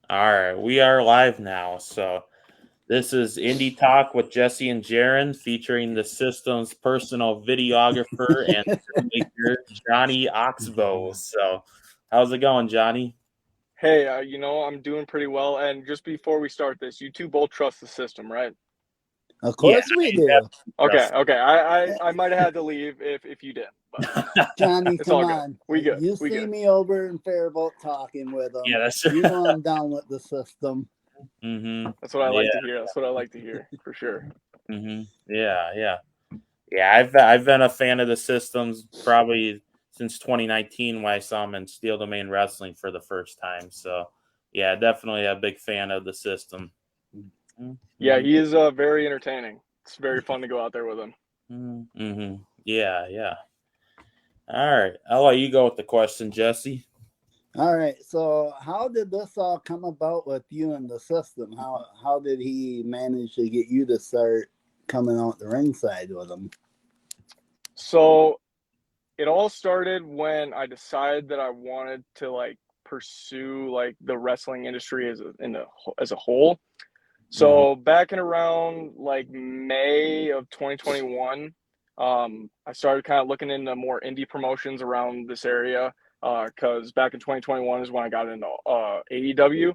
All right, we are live now. So this is Indie Talk with Jesse and Jaron, featuring the system's personal videographer and filmmaker, Johnny Oxbow. So, how's it going, Johnny? Hey, I'm doing pretty well. And just before we start this, you two both trust the system, right? Of Yeah, course we I do. Okay, definitely okay. I might have had to leave if you didn't, but trust. Johnny, it's come all good. on. We good. You We see good. me over in Faribault talking with Yeah, him. that's You know I'm down with the system. mm-hmm. That's what I Yeah, like to hear. That's what I like to hear for sure. mm-hmm. Yeah. I've been a fan of the systems probably since 2019 when I saw him in Steel Domain Wrestling for the first time. So, yeah, definitely a big fan of the system. Yeah, Mm-hmm. he is very entertaining. It's very fun to go out there with him. Mm-hmm. Yeah. All right. I'll let you go with the question, Jesse. All right. So how did this all come about with you and the system? How did he manage to get you to start coming out the ringside with him? So it all started when I decided that I wanted to pursue the wrestling industry as a whole. So back in around like May of 2021, I started kind of looking into more indie promotions around this area because back in 2021 is when I got into AEW,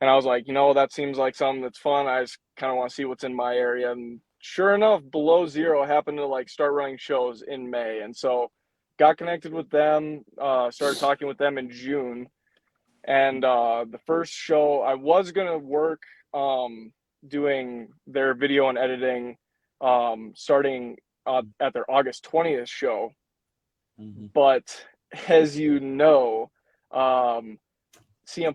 and I was like, that seems like something that's fun. I just kind of want to see what's in my area, and sure enough, Below Zero happened to start running shows in May, and so got connected with them. Started talking with them in June, and the first show I was gonna work doing their video and editing starting at their August 20th show. But as you know, CM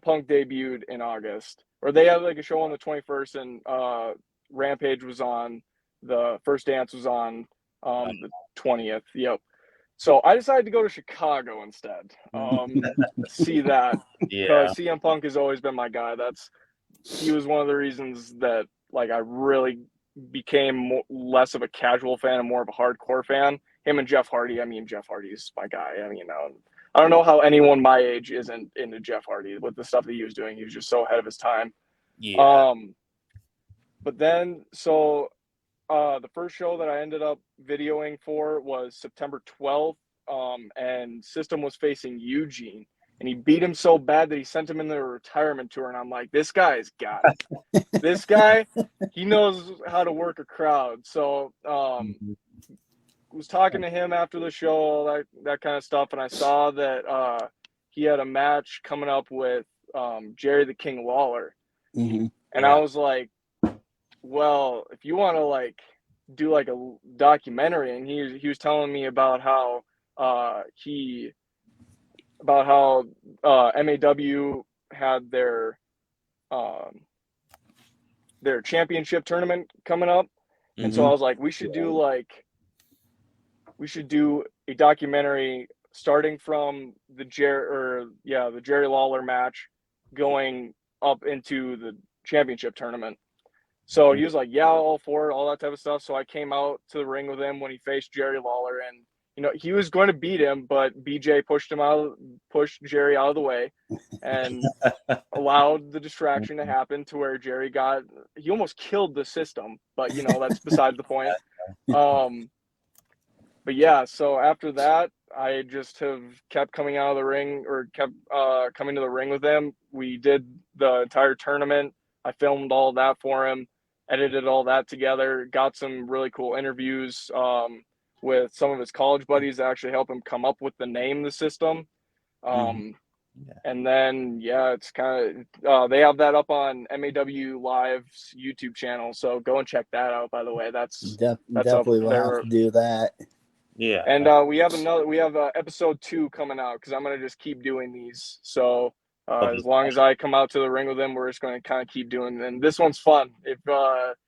Punk debuted in August, or they had like a show on the 21st, and Rampage was on. The First Dance was on the 20th. Yep. So I decided to go to Chicago instead. See that Yeah. because CM Punk has always been my guy. He was one of the reasons that I really became less of a casual fan and more of a hardcore fan. Him and Jeff Hardy. I mean, Jeff Hardy's my guy. I mean, I don't know how anyone my age isn't into Jeff Hardy with the stuff that he was doing. He was just so ahead of his time. Yeah. But then the first show that I ended up videoing for was September 12th, and System was facing Eugene, and he beat him so bad that he sent him in the retirement tour. And I'm like, this guy's got it. This guy, he knows how to work a crowd. So was talking to him after the show, all that kind of stuff, and I saw that he had a match coming up with Jerry the King Lawler, and I was like, well, if you want to do a documentary, and he was telling me about how MAW had their championship tournament coming up, and so I was like, we should do a documentary starting from the Jerry Lawler match, going up into the championship tournament. So he was like, yeah, all for it, all that type of stuff. So I came out to the ring with him when he faced Jerry Lawler, and he was going to beat him, but BJ pushed Jerry out of the way, and allowed the distraction to happen to where he almost killed the System, but that's beside the point. But yeah, so after that, I just have kept coming out of the ring, or kept coming to the ring with him. We did the entire tournament. I filmed all that for him, edited all that together, got some really cool interviews with some of his college buddies that actually helped him come up with the name, the System. And then, it's kind of, they have that up on MAW Live's YouTube channel. So go and check that out, by the way. That's up Definitely will there. have to do that. Yeah. And we have episode 2 coming out, because I'm going to just keep doing these. So as long as I come out to the ring with him, we're just going to kind of keep doing it. And this one's fun. If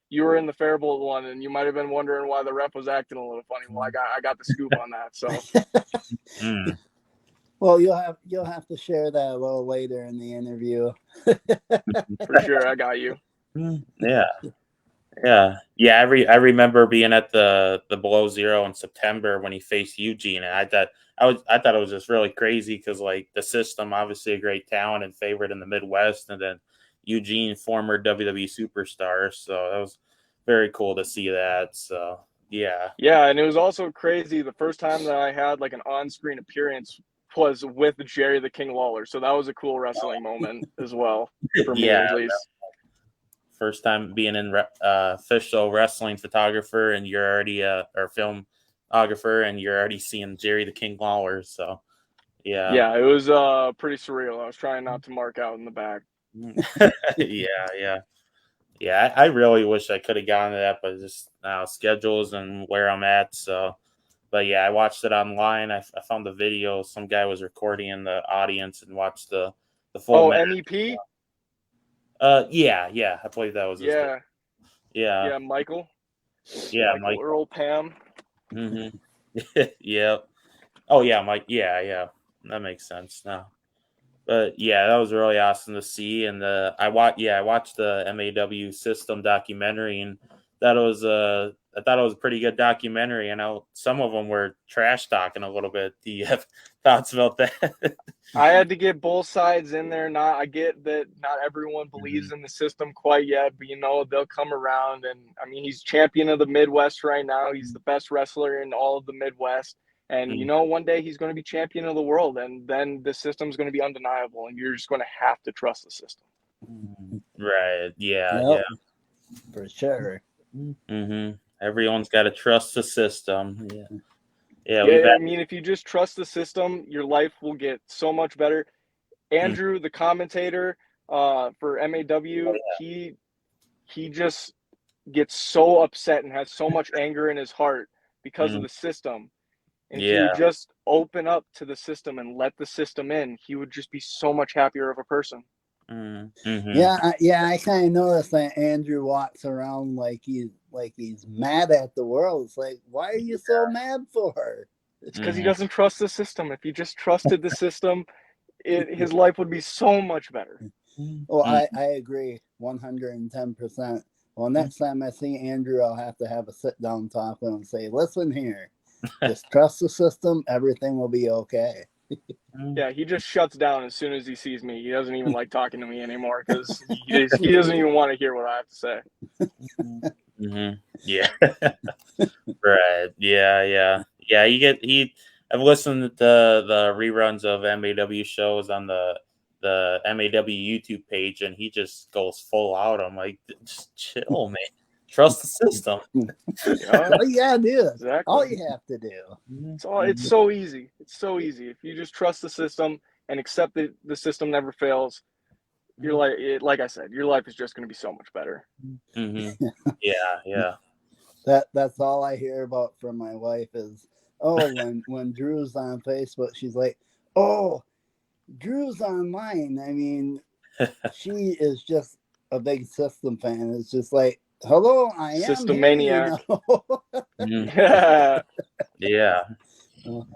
you were in the Faribault one, and you might have been wondering why the ref was acting a little funny, well, I got the scoop on that. So Well, you'll have to share that a little later in the interview. for sure, I got you. Yeah. Yeah, yeah. I remember being at the Below Zero in September when he faced Eugene, and I thought it was just really crazy because like the system, obviously a great talent and favorite in the Midwest, and then Eugene, former WWE superstar. So that was very cool to see that. So yeah, Yeah, and it was also crazy. The first time that I had like an on-screen appearance was with Jerry the King Lawler, so that was a cool wrestling moment as well for me, yeah. at least. First time being in official wrestling photographer, and you're already or filmographer, and you're already seeing Jerry the King Lawler. So yeah. Yeah, it was pretty surreal. I was trying not to mark out in the back. Yeah, yeah, yeah. I really wish I could have gone to that, but just schedules and where I'm at. So, but yeah, I watched it online. I found the video. Some guy was recording in the audience and watched the full Oh, match. MEP? Yeah, yeah. I believe that was his name. Yeah, Yeah, yeah, Michael, yeah, Michael Mike. Earl Pam. Mm-hmm. Yeah. Oh yeah, Mike. Yeah, yeah. That makes sense now. But yeah, that was really awesome to see. And I watched the MAW system documentary, and I thought it was a pretty good documentary. And some of them were trash talking a little bit. Do you have thoughts about that? I had to get both sides in there. Not I get that not everyone believes Mhm. in the system quite yet, but they'll come around. And I mean, he's champion of the Midwest right now. He's the best wrestler in all of the Midwest. And one day he's going to be champion of the world, and then the system's going to be undeniable, and you're just going to have to trust the system. Right. Yeah. Yep, Yeah. for sure. Everyone's got to trust the system. Yeah. Yeah. We've Yeah, had. I mean, if you just trust the system, your life will get so much better. Mm, Andrew, the commentator for oh, MAW, he just gets so upset and has so much anger in his heart because yeah. of the system. And if he Yeah. would just open up to the system and let the system in, he would just be so much happier of a person. Mm-hmm. Yeah, I kind of noticed that Andrew walks around like he's mad at the world. It's like, why are you so mad for? It's because he doesn't trust the system. If he just trusted the system, his life would be so much better. Well, I agree 110%. Well, next time I see Andrew, I'll have to have a sit down talk with him and say, listen here, just trust the system. Everything will be okay. Yeah, he just shuts down as soon as he sees me. He doesn't even like talking to me anymore because he doesn't even want to hear what I have to say. Yeah. Right. Yeah. Yeah. Yeah. I've listened to the reruns of MAW shows on the MAW YouTube page, and he just goes full out. I'm like, just chill, man. Trust the system. Yeah, All you gotta do. exactly. All you have to do. It's so easy. It's so easy. If you just trust the system and accept that the system never fails, like I said, your life is just going to be so much better. Yeah. Yeah. That's all I hear about from my wife is, oh, when Drew's on Facebook, she's like, oh, Drew's online. I mean, she is just a big system fan. It's just like, hello, I am System here, maniac. Yeah. Yeah.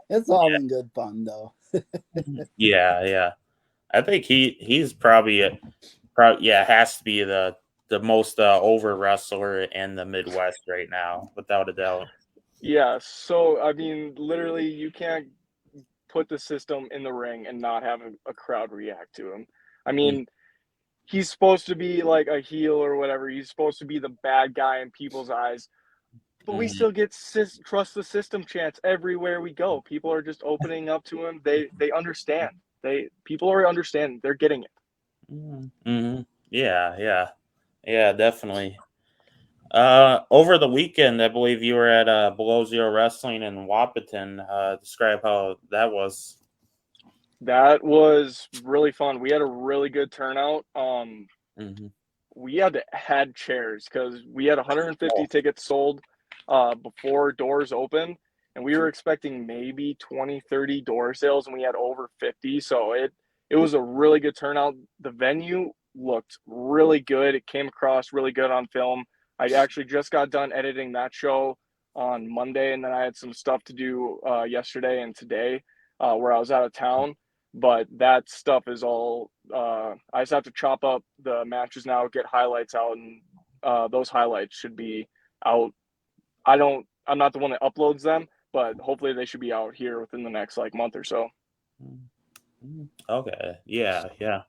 It's all in good fun though. Yeah. Yeah. I think he's probably has to be the most over wrestler in the Midwest right now, without a doubt. Yeah, so I mean, literally, you can't put the system in the ring and not have a crowd react to him. I mean, he's supposed to be like a heel or whatever. He's supposed to be the bad guy in people's eyes, but we still get trust the system chants everywhere we go. People are just opening up to him. They understand. People are understanding. They're getting it. Yeah, yeah, yeah, definitely. Over the weekend, I believe you were at Below Zero Wrestling in Wapaton. Describe how that was. That was really fun. We had a really good turnout. We had chairs because we had 150 tickets sold before doors opened, and we were expecting maybe 20, 30 door sales, and we had over 50. So it was a really good turnout. The venue looked really good. It came across really good on film. I actually just got done editing that show on Monday, and then I had some stuff to do yesterday and today where I was out of town. But that stuff is all I just have to chop up the matches now, get highlights out, and those highlights should be out. I'm not the one that uploads them, but hopefully they should be out here within the next like month or so. Okay. Yeah. Yeah.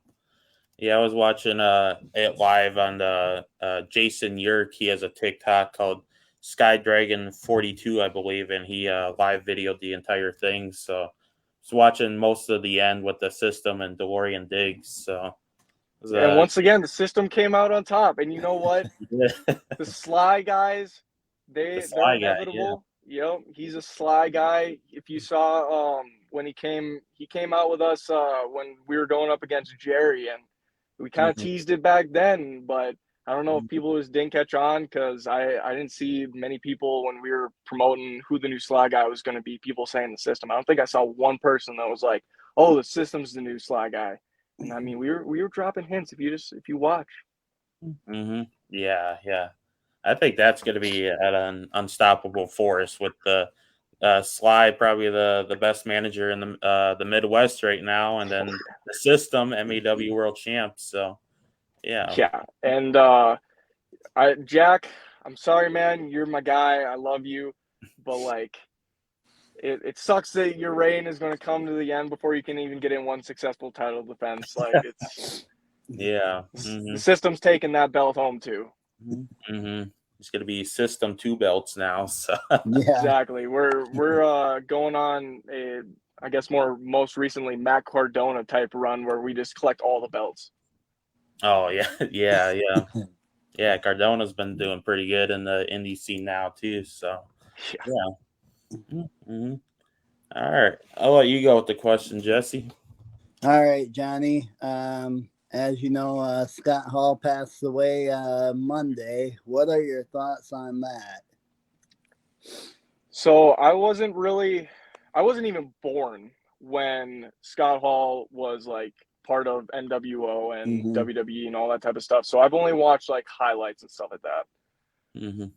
Yeah. I was watching it live on the Jason Yerk. He has a TikTok called Sky Dragon 42, I believe, and he live videoed the entire thing. So I was watching most of the end with the system and DeLorean digs. So it was, And once again, the system came out on top. And you know what? The Sly guys, the they're Sly guy. Yeah. inevitable. Yep, he's a Sly guy. If you saw when he came out with us when we were going up against Jerry, and we kind of Mhm. teased it back then, but I don't know if people just didn't catch on because I didn't see many people when we were promoting who the new Sly guy was going to be. People saying the system. I don't think I saw one person that was like, "Oh, the system's the new Sly guy." And I mean, we were dropping hints if you watch. Yeah. Yeah. I think that's going to be at an unstoppable force with the Sly, probably the best manager in the Midwest right now, and then the system MEW World Champs. So yeah, Yeah, and Jack, I'm sorry, man. You're my guy. I love you, but like, it sucks that your reign is going to come to the end before you can even get in one successful title defense. Like, yeah, the system's taking that belt home too. It's going to be system 2 belts now. So Yeah. Exactly. We're going on a, I guess most recently Matt Cardona type run where we just collect all the belts. oh yeah, yeah. Cardona's been doing pretty good in the indie scene now too. So Yeah. yeah. Mm-hmm. All right, I'll let you go with the question, Jesse. All right, Johnny. As you know, Scott Hall passed away Monday. What are your thoughts on that? So I wasn't even born when Scott Hall was like part of NWO and WWE and all that type of stuff. So I've only watched like highlights and stuff like that.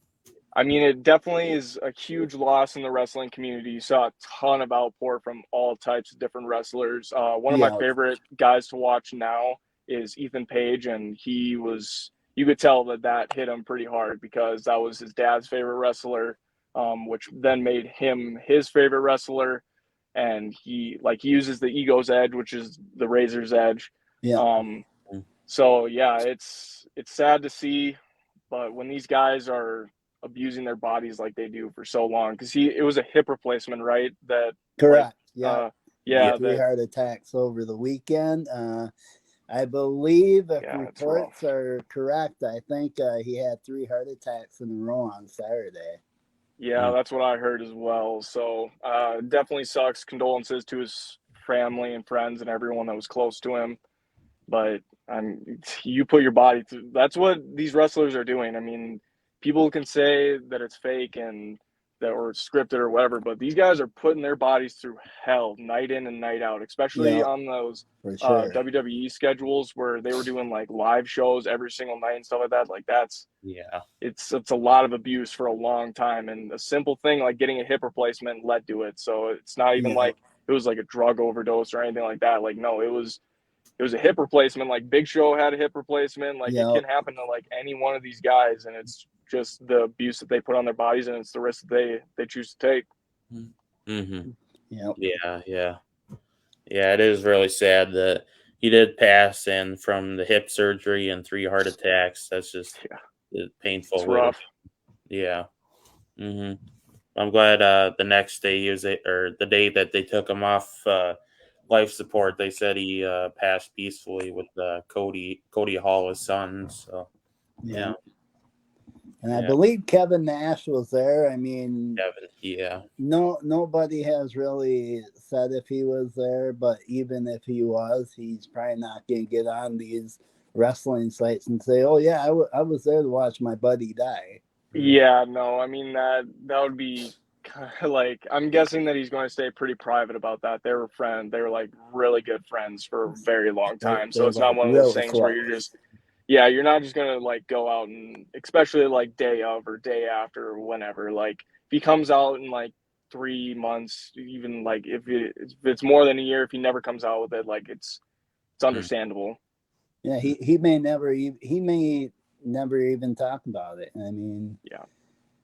I mean, it definitely is a huge loss in the wrestling community. You saw a ton of outpour from all types of different wrestlers. One of my favorite guys to watch now is Ethan Page, and you could tell that hit him pretty hard because that was his dad's favorite wrestler, which then made him his favorite wrestler. And he uses the ego's edge, which is the razor's edge. Yeah. So yeah, it's sad to see, but when these guys are abusing their bodies like they do for so long, because it was a hip replacement, right? That correct. Like, yeah, 3 heart attacks over the weekend. I believe if reports are correct, I think he had 3 heart attacks in a row on Saturday. Yeah, that's what I heard as well. So definitely sucks. Condolences to his family and friends and everyone that was close to him. But you put your body through. That's what these wrestlers are doing. I mean, people can say that it's fake and that or scripted or whatever, but these guys are putting their bodies through hell night in and night out, especially on those WWE schedules where they were doing like live shows every single night and stuff like that. Like it's a lot of abuse for a long time, and a simple thing like getting a hip replacement led to it. So it's not even like it was like a drug overdose or anything like that. Like no, it was a hip replacement. Like Big Show had a hip replacement. Like it can happen to like any one of these guys, and it's just the abuse that they put on their bodies, and it's the risk that they choose to take. Yeah. It is really sad that he did pass, and from the hip surgery and 3 heart attacks. That's just painful. It's rough. Yeah. I'm glad the next day the day that they took him off life support, they said he passed peacefully with Cody Hall, his son. So yeah. And I believe Kevin Nash was there. I mean, nobody has really said if he was there, but even if he was, he's probably not going to get on these wrestling sites and say, "Oh yeah, I was there to watch my buddy die." Yeah, no, I mean that would be kind of like, I'm guessing that he's going to stay pretty private about that. They were friends. They were like really good friends for a very long time. So it's not one of those things where you're just, you're not just going to like go out and, especially like day of or day after or whenever, like if he comes out in like 3 months, even like if it's more than a year, if he never comes out with it, like it's understandable. Yeah, he may never, he may never even talk about it. I mean, Yeah.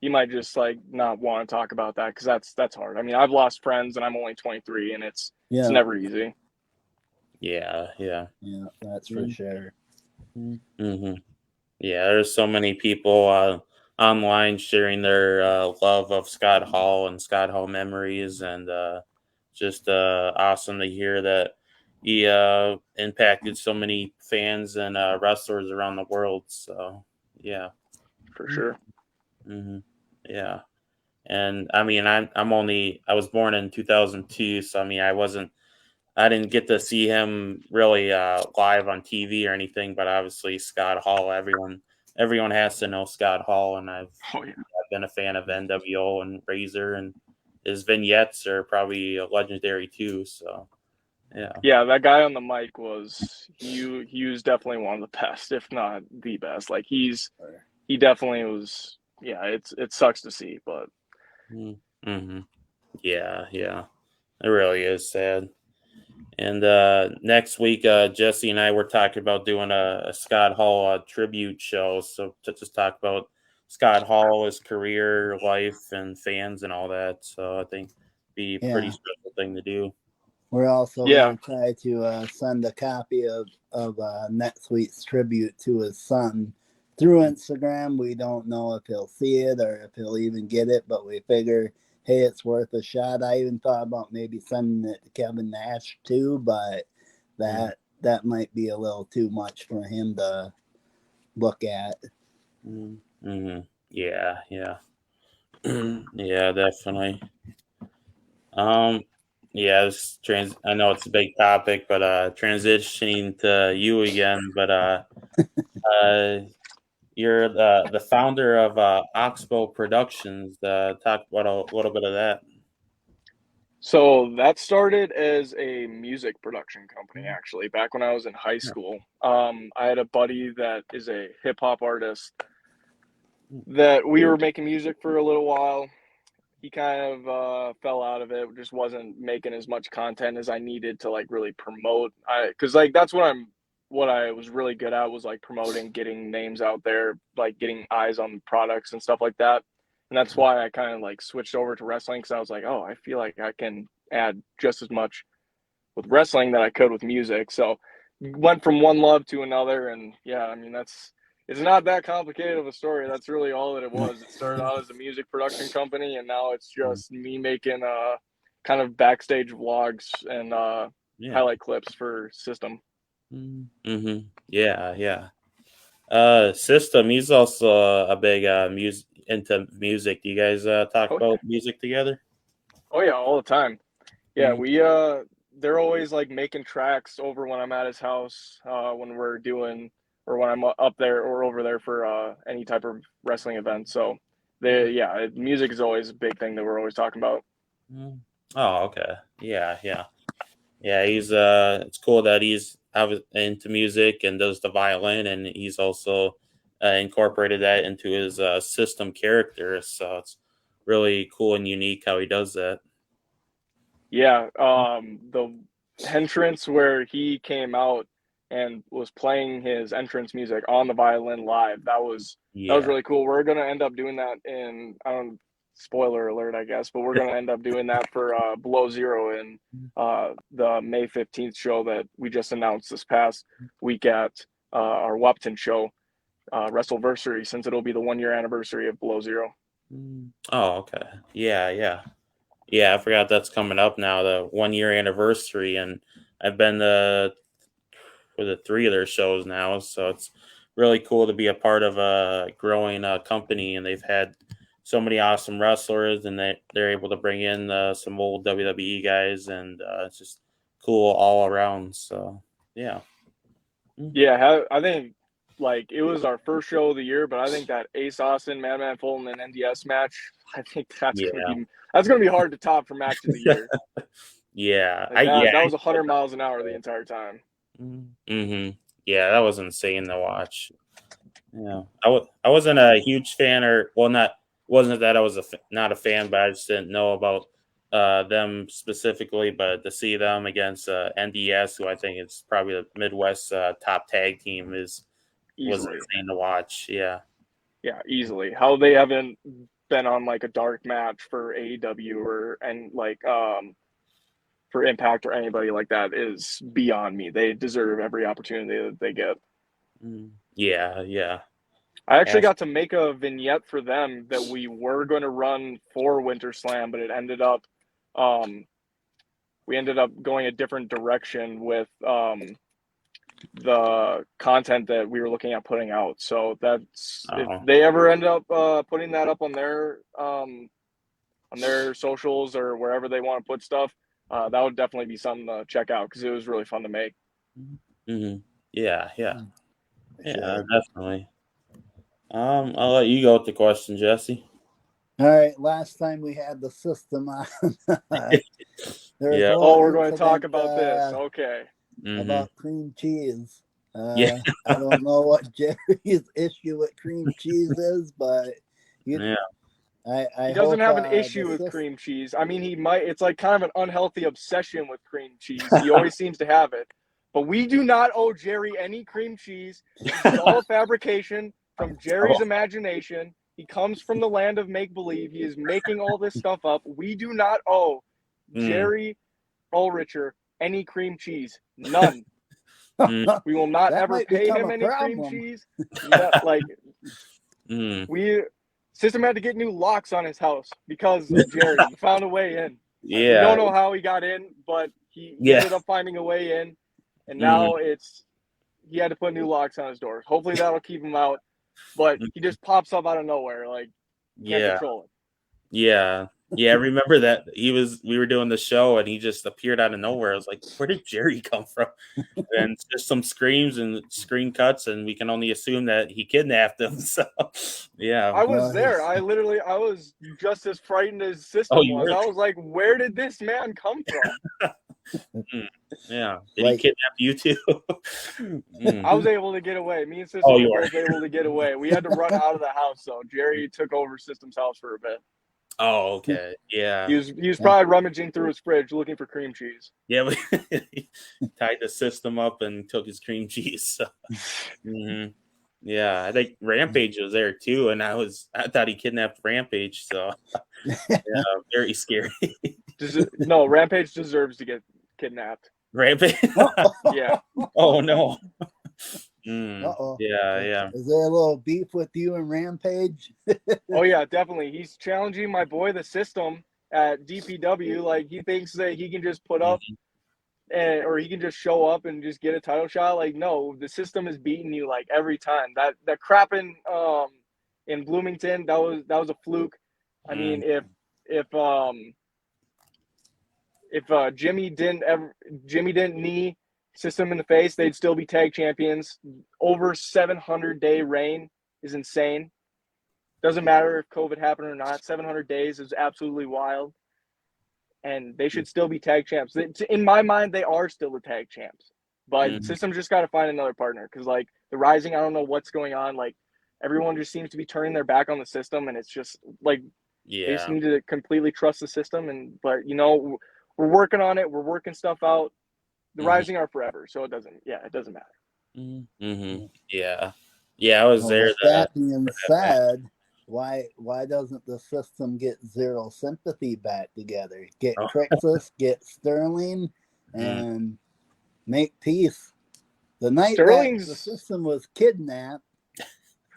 You might just like not want to talk about that because that's hard. I mean, I've lost friends and I'm only 23, and it's never easy. Yeah, that's for sure. Mm-hmm. Yeah, there's so many people online sharing their love of Scott Hall and Scott Hall memories, and just awesome to hear that he impacted so many fans and wrestlers around the world. So, yeah, For sure. mm-hmm. Yeah. And I mean, I was born in 2002, so I mean, I didn't get to see him really live on TV or anything, but obviously Scott Hall, everyone has to know Scott Hall, and I've been a fan of NWO and Razor, and his vignettes are probably legendary too. So yeah, that guy on the mic he was definitely one of the best, if not the best. Like he definitely was. Yeah, it sucks to see, but mm-hmm. Yeah, it really is sad. And next week, Jesse and I were talking about doing a Scott Hall tribute show. So to just talk about Scott Hall, his career, life, and fans, and all that. So I think be a pretty special thing to do. We're also going to try to send a copy of next week's tribute to his son through Instagram. We don't know if he'll see it or if he'll even get it, but we figure, hey, it's worth a shot. I even thought about maybe sending it to Kevin Nash too, but that might be a little too much for him to look at. Mm-hmm. Yeah, yeah, definitely. Yeah, I know it's a big topic, but transitioning to you again, but you're the founder of Oxbow Productions. Talk about a little bit of that. So that started as a music production company, actually, back when I was in high school. I had a buddy that is a hip hop artist that we were making music for a little while. He kind of fell out of it, just wasn't making as much content as I needed to like really promote. Because like that's what I was really good at was like promoting, getting names out there, like getting eyes on products and stuff like that. And that's why I kind of like switched over to wrestling because I was like, oh, I feel like I can add just as much with wrestling that I could with music. So went from one love to another, and yeah, I mean it's not that complicated of a story. That's really all that it was. It started out as a music production company, and now it's just me making kind of backstage vlogs and highlight clips for System. Mm-hmm. Yeah. System. He's also a big music into music. Do you guys talk about music together? Oh yeah, all the time. Yeah, we they're always like making tracks over when I'm at his house, when we're doing or when I'm up there or over there for any type of wrestling event. So music is always a big thing that we're always talking about. Oh, okay. Yeah. He's it's cool that he's into music and does the violin, and he's also incorporated that into his System character. So it's really cool and unique how he does that. Yeah, the entrance where he came out and was playing his entrance music on the violin live. That was really cool. We're gonna end up doing that in spoiler alert, I guess, but we're gonna end up doing that for Below Zero in the May 15th show that we just announced this past week at our Wupton show, Wrestleversary, since it'll be the 1 year anniversary of Below Zero. Oh, okay. Yeah. I forgot that's coming up now, the 1 year anniversary, and I've been for the 3 of their shows now, so it's really cool to be a part of a growing company, and they've had so many awesome wrestlers, and they're able to bring in some old WWE guys, and it's just cool all around. So yeah. I think like it was our first show of the year, but I think that Ace Austin, Madman Fulton, and NDS match, I think that's gonna be hard to top for match of the year. That was 100 miles an hour the entire time. Mm-hmm. Yeah, that was insane to watch. Yeah, I wasn't a huge fan, or well, not wasn't that I was not a fan, but I just didn't know about them specifically. But to see them against NDS, who I think is probably the Midwest top tag team, is was easily. insane to watch. Yeah. Yeah, easily. How they haven't been on like a dark match for AEW and like for Impact or anybody like that is beyond me. They deserve every opportunity that they get. Yeah, yeah. I actually got to make a vignette for them that we were going to run for Winter Slam, but it ended up we ended up going a different direction with the content that we were looking at putting out. So that's if they ever end up putting that up on their socials or wherever they want to put stuff, that would definitely be something to check out because it was really fun to make. Yeah, yeah. Yeah, definitely. I'll let you go with the question, Jesse. All right, last time we had the system on. Yeah. We're going to talk about this. Okay. About cream cheese. Yeah. I don't know what Jerry's issue with cream cheese is, but he doesn't have an issue with cream cheese. I mean, he might. It's like kind of an unhealthy obsession with cream cheese. He always seems to have it. But we do not owe Jerry any cream cheese. This is all fabrication from Jerry's imagination. He comes from the land of make-believe. He is making all this stuff up. We do not owe Jerry Ulricher any cream cheese. None. We will not ever pay him any cream cheese. System had to get new locks on his house because of Jerry. He found a way in. Yeah. We don't know how he got in, but he ended up finding a way in. And now he had to put new locks on his doors. Hopefully that'll keep him out. But he just pops up out of nowhere. Like, can't control it. Yeah. Yeah, I remember that we were doing the show and he just appeared out of nowhere. I was like, where did Jerry come from? And just some screams and screen cuts, and we can only assume that he kidnapped him. So yeah. I was there. I was just as frightened as System was. I was like, where did this man come from? Yeah. Did he kidnap you too? I was able to get away. Me and System were both able to get away. We had to run out of the house, though. Jerry took over System's house for a bit. Oh, okay. Yeah. He was probably rummaging through his fridge looking for cream cheese. Yeah, he tied the system up and took his cream cheese. So. Yeah, I think Rampage was there too, and I thought he kidnapped Rampage. So yeah, very scary. No, Rampage deserves to get kidnapped. Rampage? Yeah. Oh no. Uh-oh. Yeah. Is there a little beef with you and Rampage? Oh yeah, definitely. He's challenging my boy, the System, at DPW. Like, he thinks that he can just put up or he can just show up and just get a title shot. Like, no, the System is beating you like every time. That crap in Bloomington, that was a fluke. I mean, if Jimmy didn't knee System in the face, they'd still be tag champions. Over 700-day reign is insane. Doesn't matter if COVID happened or not. 700 days is absolutely wild. And they should still be tag champs. In my mind, they are still the tag champs. But System just got to find another partner. Because, like, the Rising, I don't know what's going on. Like, everyone just seems to be turning their back on the System. And it's just, like, they just need to completely trust the System. But, you know, we're working on it. We're working stuff out. The Rising are forever. So it doesn't matter. Yeah, I was there. With that being said, why doesn't the System get Zero Sympathy back together? Get Crixus, get Sterling, and make peace. The night that the System was kidnapped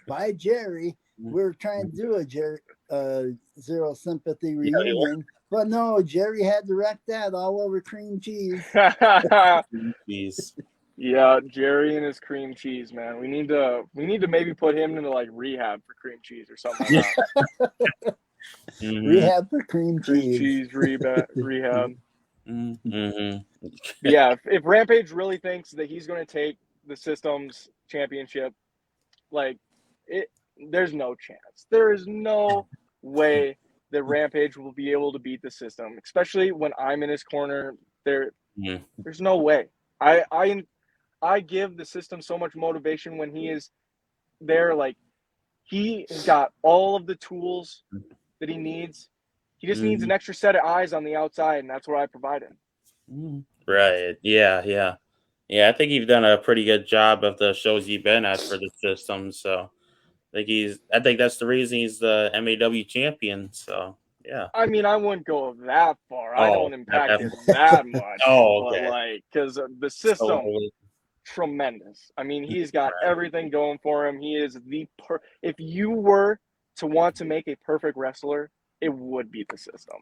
by Jerry, we were trying to do a Zero Sympathy reunion. But no, Jerry had to wreck that all over cream cheese. Yeah, Jerry and his cream cheese, man. We need to maybe put him into like rehab for cream cheese or something like that. Rehab for cream cheese. Cream cheese rehab. Yeah, if Rampage really thinks that he's going to take the System's championship, like there's no chance. There is no way that Rampage will be able to beat the System, especially when I'm in his corner. There's no way. I give the System so much motivation when he is there. Like, he has got all of the tools that he needs. He just needs an extra set of eyes on the outside, and that's what I provide him. Right. Yeah. Yeah, I think you've done a pretty good job of the shows you've been at for the system. So I think that's the reason he's the MAW champion. So yeah. I mean, I wouldn't go that far. I Oh, don't not impact that it much. that much, Oh, but okay. like, because the So system, tremendous. I mean, he's got everything going for him. He is if you were to want to make a perfect wrestler, it would be the system.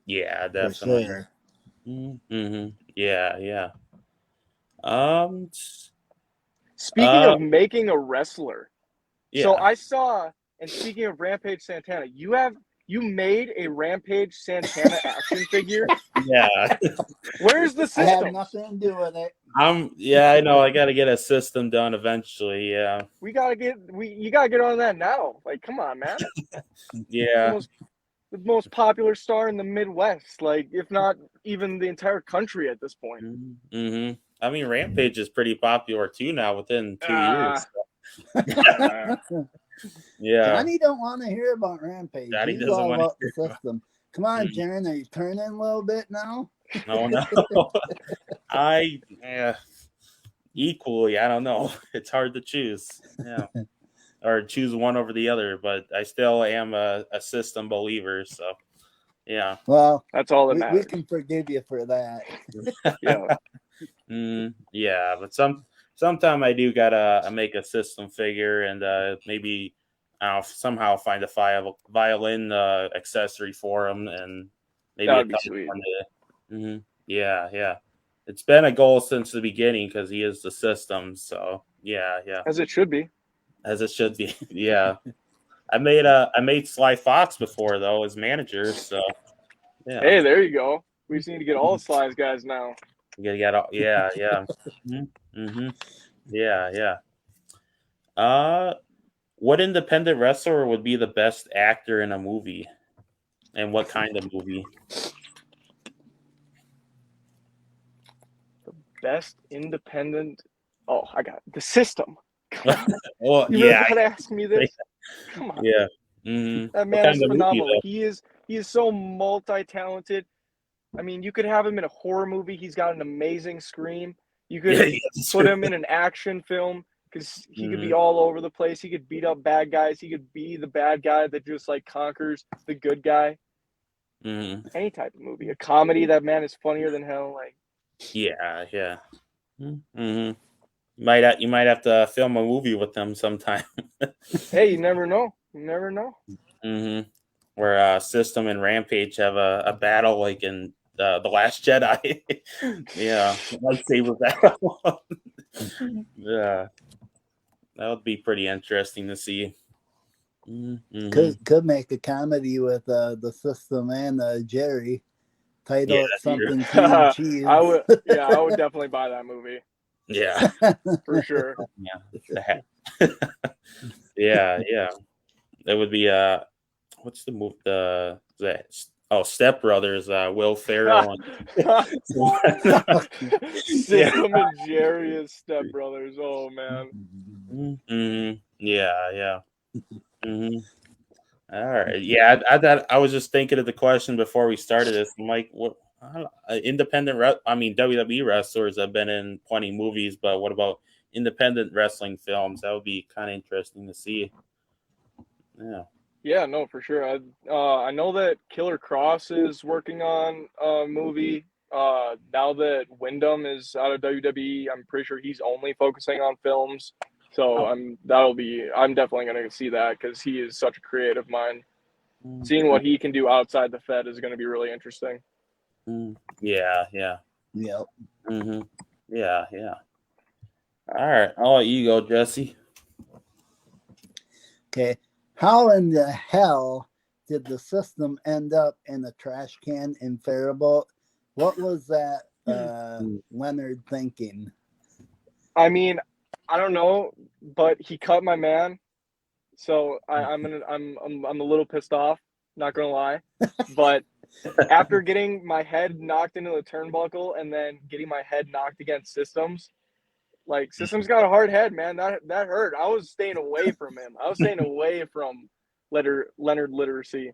Yeah, For definitely. sure. Yeah, yeah. Um. Speaking of making a wrestler, so Yeah. I saw, and speaking of Rampage Santana, you made a Rampage Santana action figure. Yeah. Where's the I have system? nothing to do with it. Yeah, I know. I got to get a system done eventually. Yeah. You gotta get on that now. Like, come on, man. Yeah. The most popular star in the Midwest, like if not even the entire country at this point. I mean, Rampage is pretty popular too now within 2 years. Yeah. Johnny don't want to hear about Rampage. Johnny He's doesn't all want to about the hear system. Come on, Jaren, are you turning a little bit now? No, no. Equally, I don't know. It's hard to choose. Yeah. Or choose one over the other, but I still am a system believer. So, yeah. Well, that's all that matters. We can forgive you for that. Yeah. Yeah, but sometime I do gotta make a system figure and maybe I'll somehow find a violin accessory for him and maybe That a would be couple sweet. Yeah, yeah. It's been a goal since the beginning because he is the system. So yeah, yeah. As it should be. As it should be. Yeah. I made Sly Fox before though as manager. So yeah. Hey, there you go. We just need to get all the Slides guys now. Yeah, yeah. Yeah, yeah. What independent wrestler would be the best actor in a movie? And what kind of movie? The best independent. Oh, I got it. The system. Well, you really gotta ask me this? Come on. Yeah. That man is phenomenal. He is so multi-talented. I mean, you could have him in a horror movie. He's got an amazing scream. You could put him in an action film because he could be all over the place. He could beat up bad guys. He could be the bad guy that just like conquers the good guy. Any type of movie, a comedy. That man is funnier than hell. Like, yeah. You might have to film a movie with them sometime. Hey, you never know. You never know. Where System and Rampage have a battle like in the Last Jedi. Yeah, lightsaber battle. Yeah, that would be pretty interesting to see. Could make a comedy with the system and Jerry. Title it something cheese. I would definitely buy that movie. Yeah, for sure. Yeah, yeah. That would be what's the movie? Step Brothers. Will Ferrell and Sam and Jerry as Step Brothers. Oh man. Yeah. All right. Yeah, I was just thinking of the question before we started this. I'm like, what? WWE wrestlers have been in plenty of movies, but what about independent wrestling films? That would be kind of interesting to see. Yeah. Yeah, no, for sure. I know that Killer Cross is working on a movie. Now that Wyndham is out of WWE, I'm pretty sure he's only focusing on films. So I'm definitely going to see that because he is such a creative mind. Seeing what he can do outside the Fed is going to be really interesting. Yeah. Yep. Yeah. All right, I'll let you go, Jesse. Okay. How in the hell did the system end up in a trash can in Faribault? What was that Leonard thinking? I mean, I don't know, but he cut my man, so I'm a little pissed off. Not gonna lie, but after getting my head knocked into the turnbuckle and then getting my head knocked against Systems, like Systems got a hard head, man. That hurt. I was staying away from him. I was staying away from Leonard Literacy.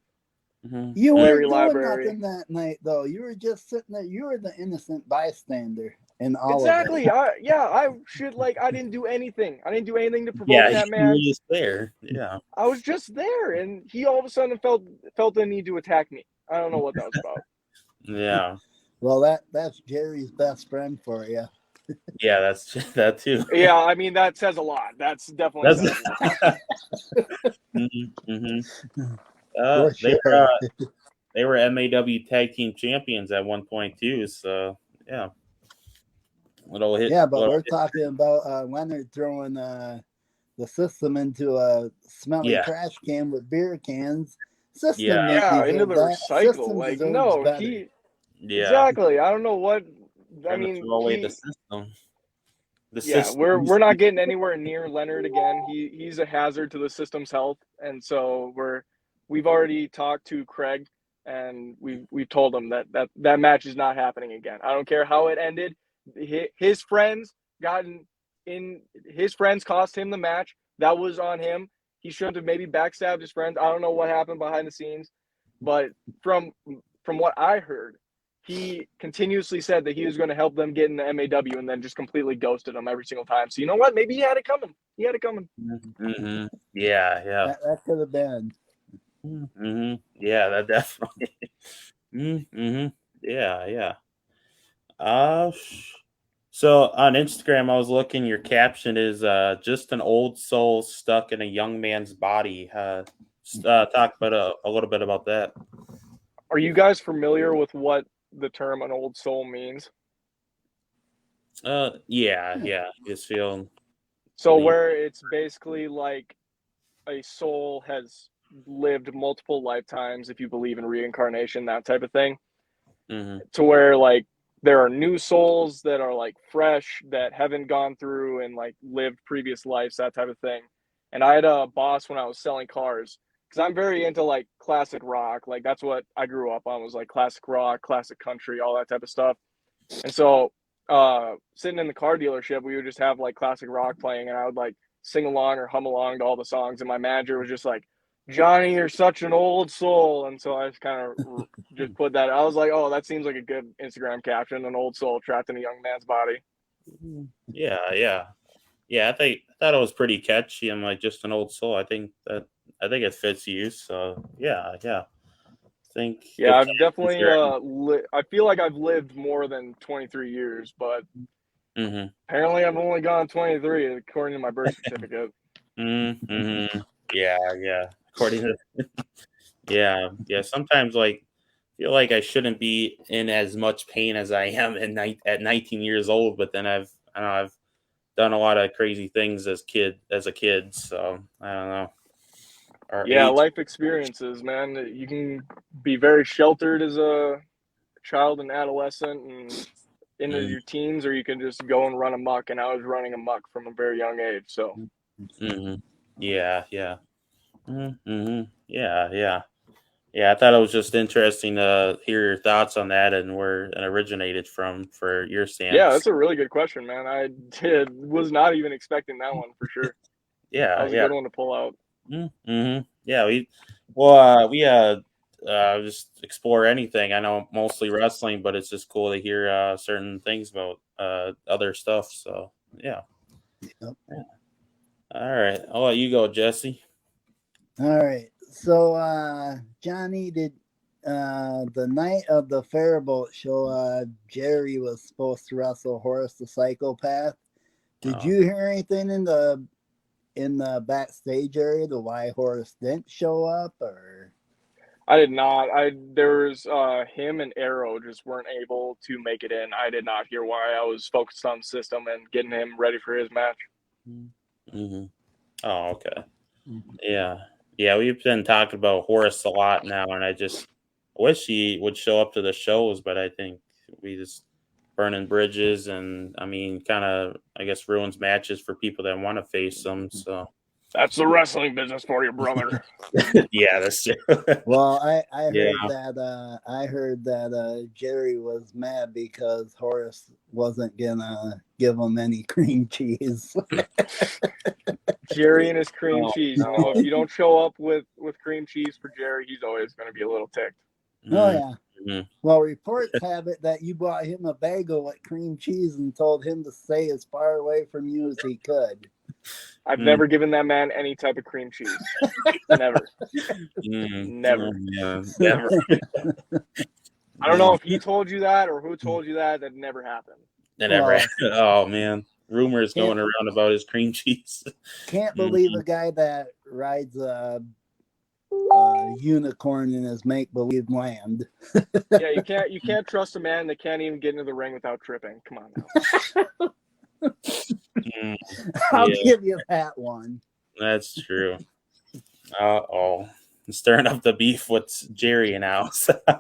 You weren't doing nothing that night, though. You were just sitting there. You were the innocent bystander. and all Exactly. of it. I should I didn't do anything. I didn't do anything to provoke Yeah, that you were man. just there. Yeah. I was just there, and he all of a sudden felt the need to attack me. I don't know what that was about. Yeah. Well, that's Jerry's best friend for you. Yeah, that's that too. Yeah, I mean that says a lot. That's definitely That's says a lot. For they sure. were MAW tag team champions at one point too. So yeah, Yeah, but little we're hit. talking about Leonard throwing the system into a smelly Yeah, trash can with beer cans. System yeah, didn't Yeah, into deserve the that. recycle. System Like, deserves no, better. yeah. exactly. I don't know what. I Trying to mean, throw away the system. The yeah, system. we're not getting anywhere near Leonard again. He's a hazard to the system's health, and so we've already talked to Craig, and we've told him that match is not happening again. I don't care how it ended. His friends his friends cost him the match. That was on him. He shouldn't have maybe backstabbed his friends. I don't know what happened behind the scenes, but from what I heard, he continuously said that he was going to help them get in the MAW and then just completely ghosted them every single time. So you know what? Maybe he had it coming. He had it coming. Mm-hmm. Yeah, yeah. That could have been. Mm-hmm. Yeah, that definitely. Mm-hmm. Yeah, yeah. Uh, so on Instagram, I was looking. Your caption is just an old soul stuck in a young man's body. Talk about a little bit about that. Are you guys familiar with what the term an old soul means? Yeah, yeah. Just feel So leave. where it's basically like a soul has lived multiple lifetimes, if you believe in reincarnation, that type of thing, Mm-hmm. to where there are new souls that are fresh, that haven't gone through and lived previous lives, that type of thing. And I had a boss when I was selling cars, because I'm very into classic rock. That's what I grew up on, was classic rock, classic country, all that type of stuff. And so sitting in the car dealership, we would just have classic rock playing, and I would sing along or hum along to all the songs, and my manager was just like, Johnny, you're such an old soul. And so I just kind of just put that. I was like, oh, that seems like a good Instagram caption, an old soul trapped in a young man's body. Yeah, yeah, yeah. I thought it was pretty catchy. I'm like, just an old soul. I think it fits you. So yeah, yeah. Think Yeah, good I've captions definitely there. I feel like I've lived more than 23 years, but Mm-hmm. apparently I've only gone 23 according to my birth certificate. Mm-hmm. Yeah, yeah. According to yeah, yeah. Sometimes feel like I shouldn't be in as much pain as I am at 19 years old, but then I've done a lot of crazy things as a kid, so I don't know. Our Yeah, age. life experiences, man. You can be very sheltered as a child and adolescent and into Mm-hmm. your teens, or you can just go and run amok. And I was running amok from a very young age. So Mm-hmm. Yeah, yeah. Mm-hmm. Yeah, yeah. Yeah, I thought it was just interesting to hear your thoughts on that and where it originated from for your yeah, stance. that's a really good question, man. Was not even expecting that one for sure. That Yeah, was a yeah. good one to pull out. Mm-hmm. Yeah, we just explore anything. I know mostly wrestling, but it's just cool to hear certain things about other stuff. So yeah. Yep. Yeah. All right, I'll let you go, Jesse. All right. So, Johnny, did the night of the Fairboat show, Jerry was supposed to wrestle Horace the Psychopath. Did Oh. you hear anything in the backstage area to why Horace didn't show up, or? I did not. There was him and Arrow just weren't able to make it in. I did not hear why. I was focused on the system and getting him ready for his match. Mm-hmm. Oh, okay. Yeah, yeah. We've been talking about Horace a lot now, and I just wish he would show up to the shows, but I think we just burning bridges, and I mean, kind of, I guess, ruins matches for people that want to face them. So That's the wrestling business for you, brother. yeah, that's true. Well, I Yeah. heard that Jerry was mad because Horace wasn't gonna give him any cream cheese. Jerry and his cream Oh, cheese. You know, no. if you don't show up with cream cheese for Jerry, he's always going to be a little ticked. Oh yeah. Mm. Well, reports have it that you bought him a bagel with cream cheese and told him to stay as far away from you as he could. I've never given that man any type of cream cheese. Never. Never. Oh, yeah, never. I don't know if he told you that or who told you that. That never happened. That never. Oh man, rumors going around about his cream cheese. Can't believe a guy that rides a unicorn in his make-believe land. Yeah, you can't trust a man that can't even get into the ring without tripping. Come on now. I'll give you that one. That's true. Oh, stirring up the beef with Jerry now. I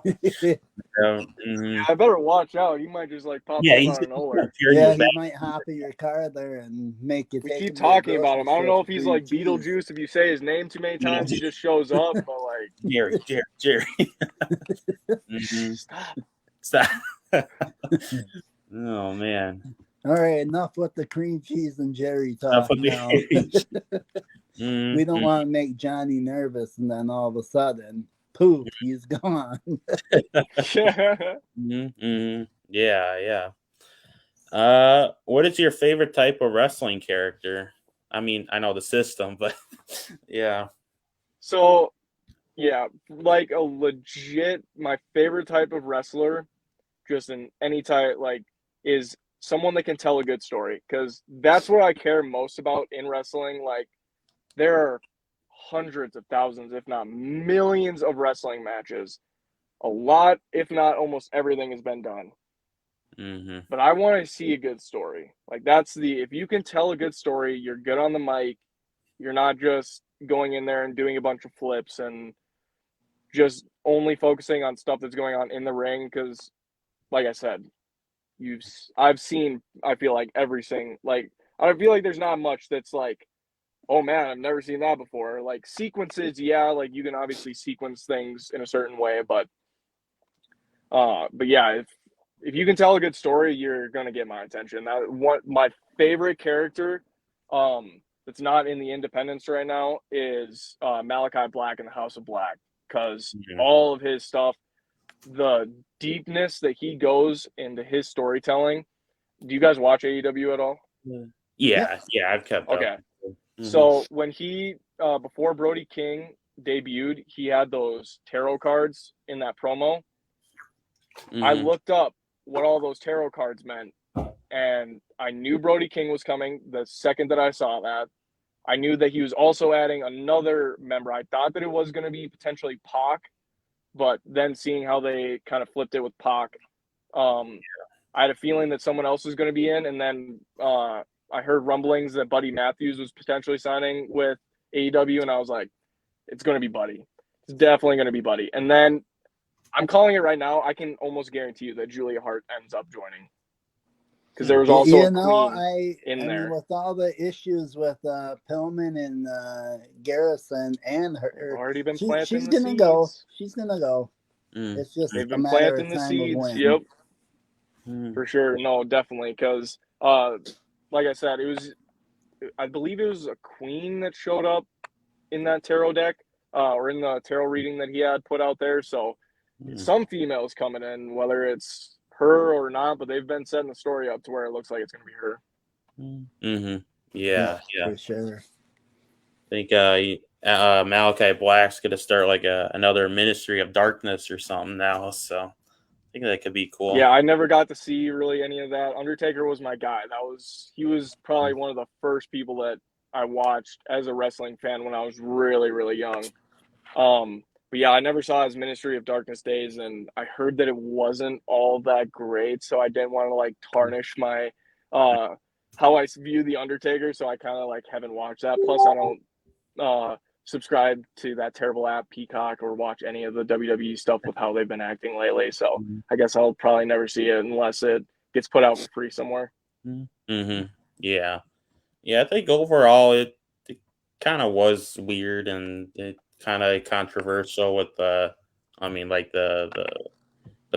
better watch out. He might just like pop up out of nowhere. Yeah, he might hop in your car there and make you. We keep talking about him. I don't know if he's like Beetlejuice. If you say his name too many times, he just shows up. But like Jerry. Stop. Oh man. All right, enough with the cream cheese and Jerry talk now. We don't want to make Johnny nervous, and then all of a sudden, poof, he's gone. Yeah. What is your favorite type of wrestling character? I mean, I know the system, but yeah. So, yeah, like a legit, my favorite type of wrestler, just in any type, like, is someone that can tell a good story, because that's what I care most about in wrestling. Like, there are hundreds of thousands, if not millions, of wrestling matches. A lot, if not almost everything, has been done. But I want to see a good story. Like, if you can tell a good story, you're good on the mic. You're not just going in there and doing a bunch of flips and just only focusing on stuff that's going on in the ring. Because, like I said, I've seen, I feel like everything. Like, I feel like there's not much that's like, oh man, I've never seen that before. Like sequences, yeah, like you can obviously sequence things in a certain way, but yeah, if you can tell a good story, you're gonna get my attention. My favorite character, that's not in the independents right now is Malachi Black in the House of Black, because all of his stuff, the deepness that he goes into his storytelling. Do you guys watch AEW at all? Yeah, I've kept up. Okay. So when he, before Brody King debuted, he had those tarot cards in that promo. I looked up what all those tarot cards meant, and I knew Brody King was coming the second that I saw that. I knew that he was also adding another member. I thought that it was going to be potentially Pac, but then seeing how they kind of flipped it with Pac, I had a feeling that someone else was going to be in, and then I heard rumblings that Buddy Matthews was potentially signing with AEW, and I was like, it's going to be Buddy. It's definitely going to be Buddy. And then I'm calling it right now. I can almost guarantee you that Julia Hart ends up joining, because there was also a queen in there. Mean, with all the issues with Pillman and Garrison and her, already been planting she's the gonna seeds. go. She's gonna go. It's just they've a been matter planting of the time seeds. of when. Yep, for sure. No, definitely, because like I said, I believe it was a queen that showed up in that tarot deck, or in the tarot reading that he had put out there. So some females coming in, whether it's her or not, but they've been setting the story up to where it looks like it's going to be her. Yeah, for sure. I think Malachi Black's going to start like another Ministry of Darkness or something now. So I think that could be cool. Yeah, I never got to see really any of that. Undertaker was my guy. He was probably one of the first people that I watched as a wrestling fan when I was really, really young. But yeah, I never saw his Ministry of Darkness days, and I heard that it wasn't all that great, so I didn't want to like tarnish my how I view the Undertaker, so I kind of like haven't watched that. Plus, I don't subscribe to that terrible app Peacock or watch any of the WWE stuff with how they've been acting lately. So I guess I'll probably never see it unless it gets put out for free somewhere. Yeah, I think overall it kind of was weird and it kind of controversial with the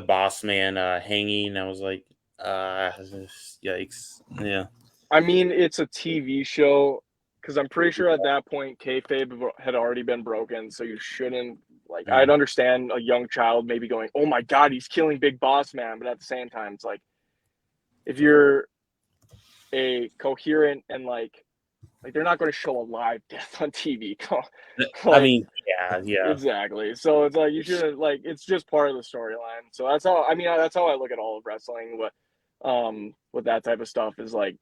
boss man hanging. I was like, yikes. Yeah. I mean, it's a TV show, because I'm pretty sure at that point kayfabe had already been broken, so you shouldn't Like, I'd understand a young child maybe going, oh my God, he's killing Big Boss Man. But at the same time, it's like, if you're a coherent and like they're not going to show a live death on TV. I mean, yeah. Exactly. So it's like, you shouldn't, like, it's just part of the storyline. So that's how, I mean, that's how I look at all of wrestling with that type of stuff is like,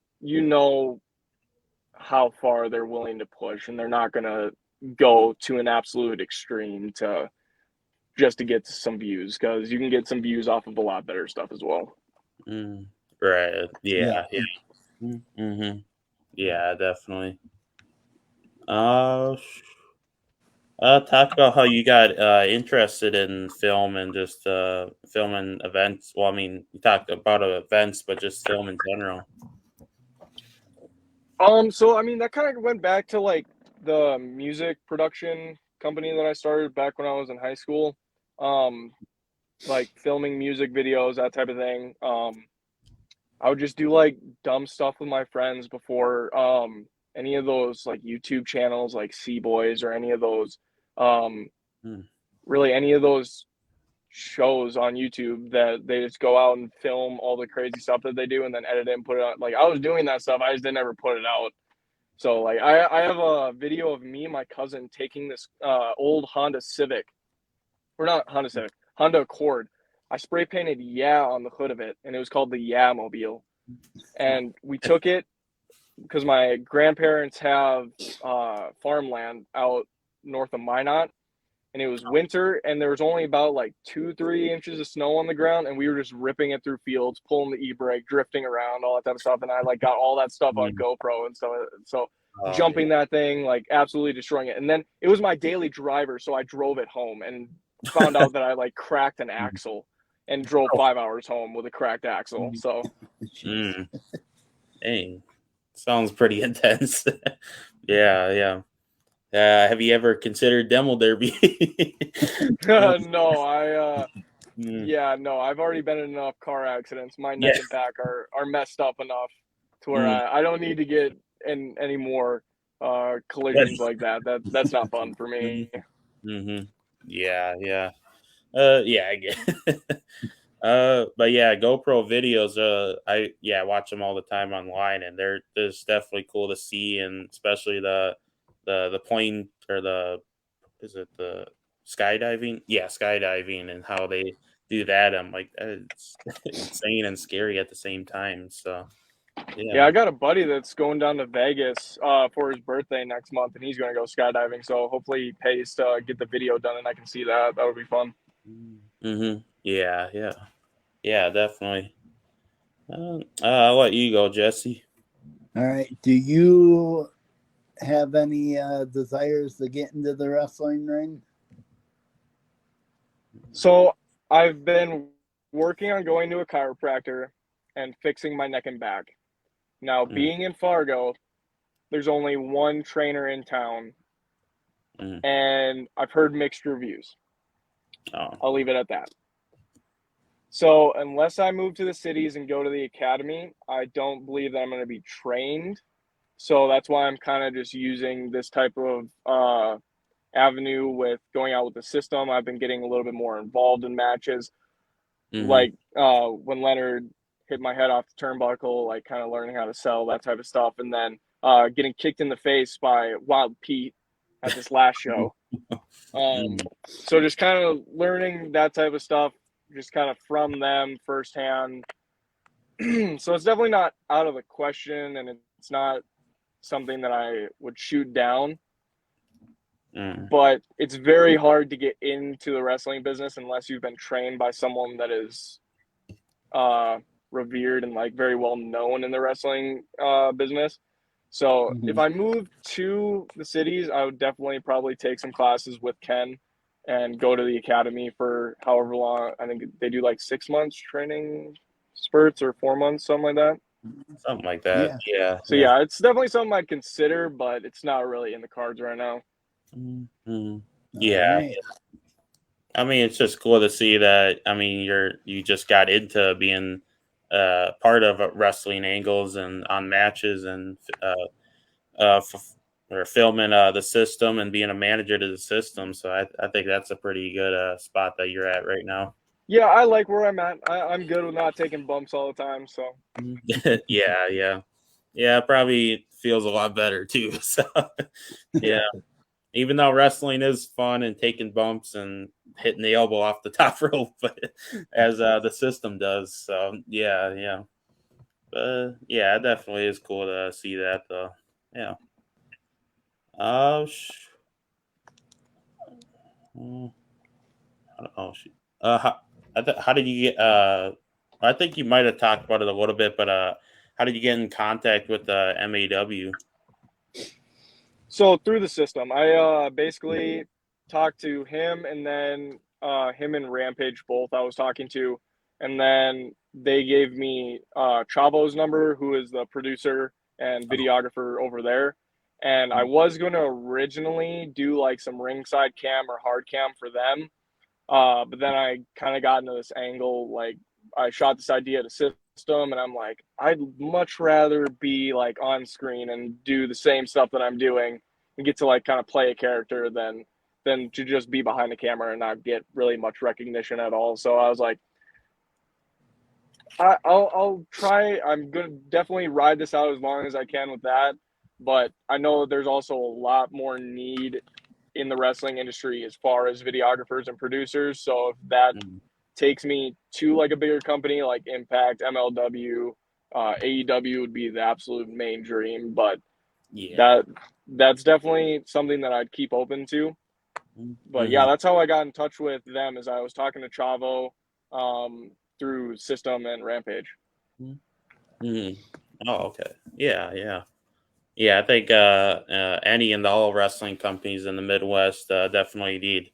how far they're willing to push, and they're not going to go to an absolute extreme just to get some views, because you can get some views off of a lot better stuff as well. Right. Yeah. Mm-hmm. Yeah, definitely. Talk about how you got interested in film and just filming events. Well, I mean, you talked about events, but just film in general. So I mean, that kind of went back to like the music production company that I started back when I was in high school. Like filming music videos, that type of thing. I would just do like dumb stuff with my friends before any of those like YouTube channels like C Boys or any of those really any of those shows on YouTube that they just go out and film all the crazy stuff that they do and then edit it and put it on. Like, I was doing that stuff, I just didn't ever put it out. So like I have a video of me and my cousin taking this old Honda Civic, or not Honda Civic, Honda Accord. I spray painted "Yeah" on the hood of it, and it was called the Yeah Mobile. And we took it because my grandparents have farmland out north of Minot, and it was winter, and there was only about like 2-3 inches of snow on the ground, and we were just ripping it through fields, pulling the e-brake, drifting around, all that type of stuff. And I like got all that stuff on GoPro and stuff. So jumping that thing, like absolutely destroying it. And then it was my daily driver, so I drove it home and found out that I like cracked an axle and drove 5 hours home with a cracked axle. So Dang, sounds pretty intense. Yeah. Have you ever considered demo derby? No, no, I've already been in enough car accidents. My neck and back are messed up enough to where I don't need to get in any more collisions like that. That's not fun for me. Yeah. I get. But yeah, GoPro videos. I watch them all the time online, and they're just definitely cool to see, and especially the plane or the skydiving? Yeah, skydiving and how they do that. I'm like, it's insane and scary at the same time. So yeah, I got a buddy that's going down to Vegas for his birthday next month, and he's going to go skydiving. So hopefully he pays to get the video done, and I can see that. That would be fun. Yeah, definitely. I'll let you go, Jesse. All right. Do you have any desires to get into the wrestling ring? So I've been working on going to a chiropractor and fixing my neck and back. Now, being in Fargo, there's only one trainer in town, and I've heard mixed reviews. I'll leave it at that. So unless I move to the cities and go to the academy, I don't believe that I'm going to be trained. So that's why I'm kind of just using this type of avenue with going out with the system. I've been getting a little bit more involved in matches. Like when Leonard hit my head off the turnbuckle, like kind of learning how to sell, that type of stuff. And then getting kicked in the face by Wild Pete at this last show. So just kind of learning that type of stuff, just kind of from them firsthand. So it's definitely not out of the question, and it's not something that I would shoot down. But it's very hard to get into the wrestling business unless you've been trained by someone that is revered and like very well known in the wrestling business. So if I moved to the cities, I would definitely probably take some classes with Ken and go to the academy for however long. I think they do like 6 months training spurts or 4 months, something like that. Something like that. Yeah. So yeah, it's definitely something I'd consider, but it's not really in the cards right now. Yeah. Right. I mean, it's just cool to see that. I mean, you just got into being part of wrestling angles and on matches and or filming the system and being a manager to the system. So I think that's a pretty good spot that you're at right now. Yeah, I like where I'm at. I'm good with not taking bumps all the time. So Yeah. It probably feels a lot better too. So yeah. Even though wrestling is fun and taking bumps and hitting the elbow off the top rope, but as the system does. So yeah. But yeah, it definitely is cool to see that though. Yeah. Oh, oh, oh shoot. How, how did you get? I think you might have talked about it a little bit, but how did you get in contact with MAW? So through the system, I basically talked to him, and then him and Rampage both I was talking to, and then they gave me Chavo's number, who is the producer and videographer over there. And I was going to originally do like some ringside cam or hard cam for them, but then I kind of got into this angle, like I shot this idea at a system, and I'm like, I'd much rather be like on screen and do the same stuff that I'm doing and get to like kind of play a character than to just be behind the camera and not get really much recognition at all. So I was like, I'll try. I'm gonna definitely ride this out as long as I can with that. But I know there's also a lot more need in the wrestling industry as far as videographers and producers. So if that takes me to like a bigger company like Impact, MLW, AEW would be the absolute main dream. But Yeah. that's definitely something that I'd keep open to. But yeah, that's how I got in touch with them. Is I was talking to Chavo through System and Rampage. Oh, okay. Yeah. I think any and all wrestling companies in the Midwest definitely need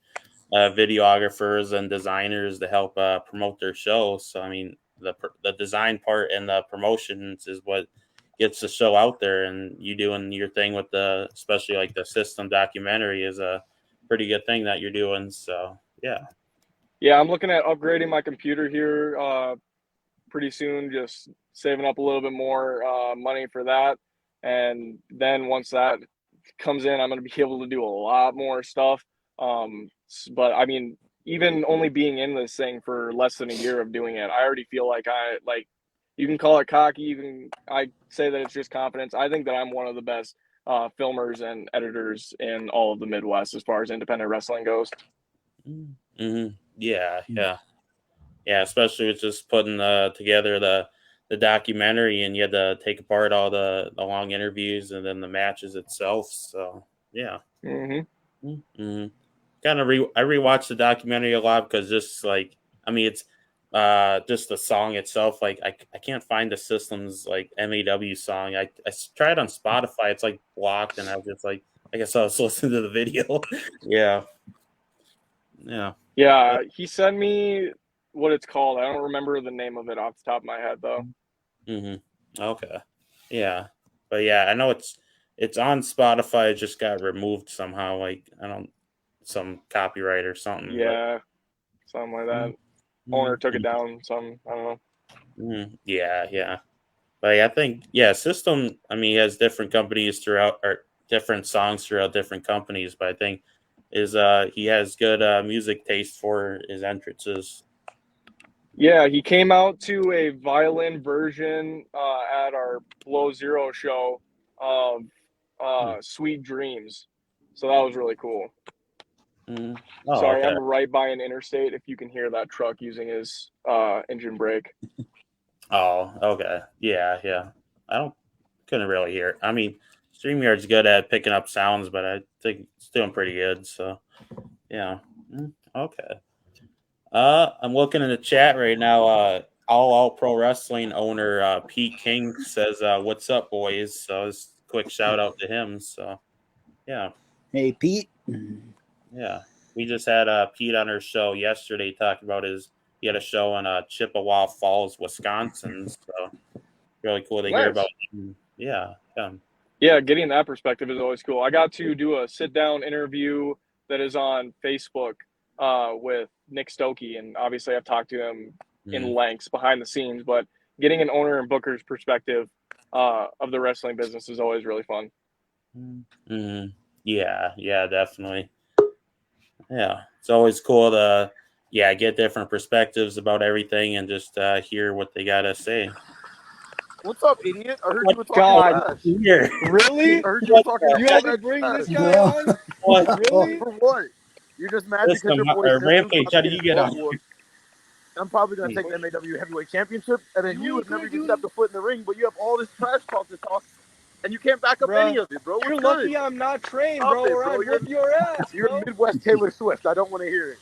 videographers and designers to help promote their shows. So I mean, the design part and the promotions is what gets the show out there. And you doing your thing with especially like the system documentary is a pretty good thing that you're doing. So yeah. Yeah, I'm looking at upgrading my computer here pretty soon. Just saving up a little bit more money for that, and then once that comes in, I'm going to be able to do a lot more stuff. But I mean, even only being in this thing for less than a year of doing it, I already feel like you can call it cocky, I say that it's just confidence. I think that I'm one of the best filmers and editors in all of the Midwest as far as independent wrestling goes. Yeah, especially with just putting together the documentary, and you had to take apart all the long interviews and then the matches itself. So yeah. Kind of I rewatched the documentary a lot because just like I mean it's just the song itself, like I can't find the system's like MAW song. I tried on Spotify, it's like blocked, and I was just like I guess I was listening to the video. yeah Yeah, he sent me what it's called. I don't remember the name of it off the top of my head though. Okay. Yeah. But yeah, I know it's on Spotify. It just got removed somehow. Like I don't some copyright or something. Yeah, something like that. Owner took it down. Some I don't know. Yeah. But I think System. I mean, he has different companies throughout or different songs throughout different companies. But I think he has good music taste for his entrances. Yeah, he came out to a violin version at our Below Zero show of Sweet Dreams. So that was really cool. Sorry, Okay. I'm right by an interstate. If you can hear that truck using his engine brake. Oh, okay. Yeah. Couldn't really hear it. I mean, StreamYard's good at picking up sounds, but I think it's doing pretty good. So, yeah. Okay. I'm looking in the chat right now. All Pro Wrestling owner Pete King says, "What's up, boys?" So, it's a quick shout out to him. So, yeah. Hey, Pete. Yeah. We just had Pete on our show yesterday talking about he had a show in Chippewa Falls, Wisconsin. So, really cool to hear about him. Yeah. Yeah, getting that perspective is always cool. I got to do a sit-down interview that is on Facebook with Nick Stokey, and obviously I've talked to him in lengths behind the scenes, but getting an owner and booker's perspective of the wrestling business is always really fun. Mm-hmm. Yeah, definitely. Yeah, it's always cool to get different perspectives about everything and just hear what they gotta say. What's up, idiot? I heard Oh you were talking God, trash. Here, really? I heard you were talking You all had to that bring trash. this guy on? what Really? For what? You're just mad because system your boy or System's Rampage? about How to do get you his get butt on? whooped. I'm probably going to take the MAW Heavyweight Championship, and then you ain't have never gonna even do stepped a foot in the ring, but you have all this trash talk to talk, and you can't back up Bruh, any of it, bro. What's You're good? lucky I'm not trained, Stop bro, it, or bro. I'd whoop your ass, You're bro. Midwest Taylor Swift. I don't want to hear it.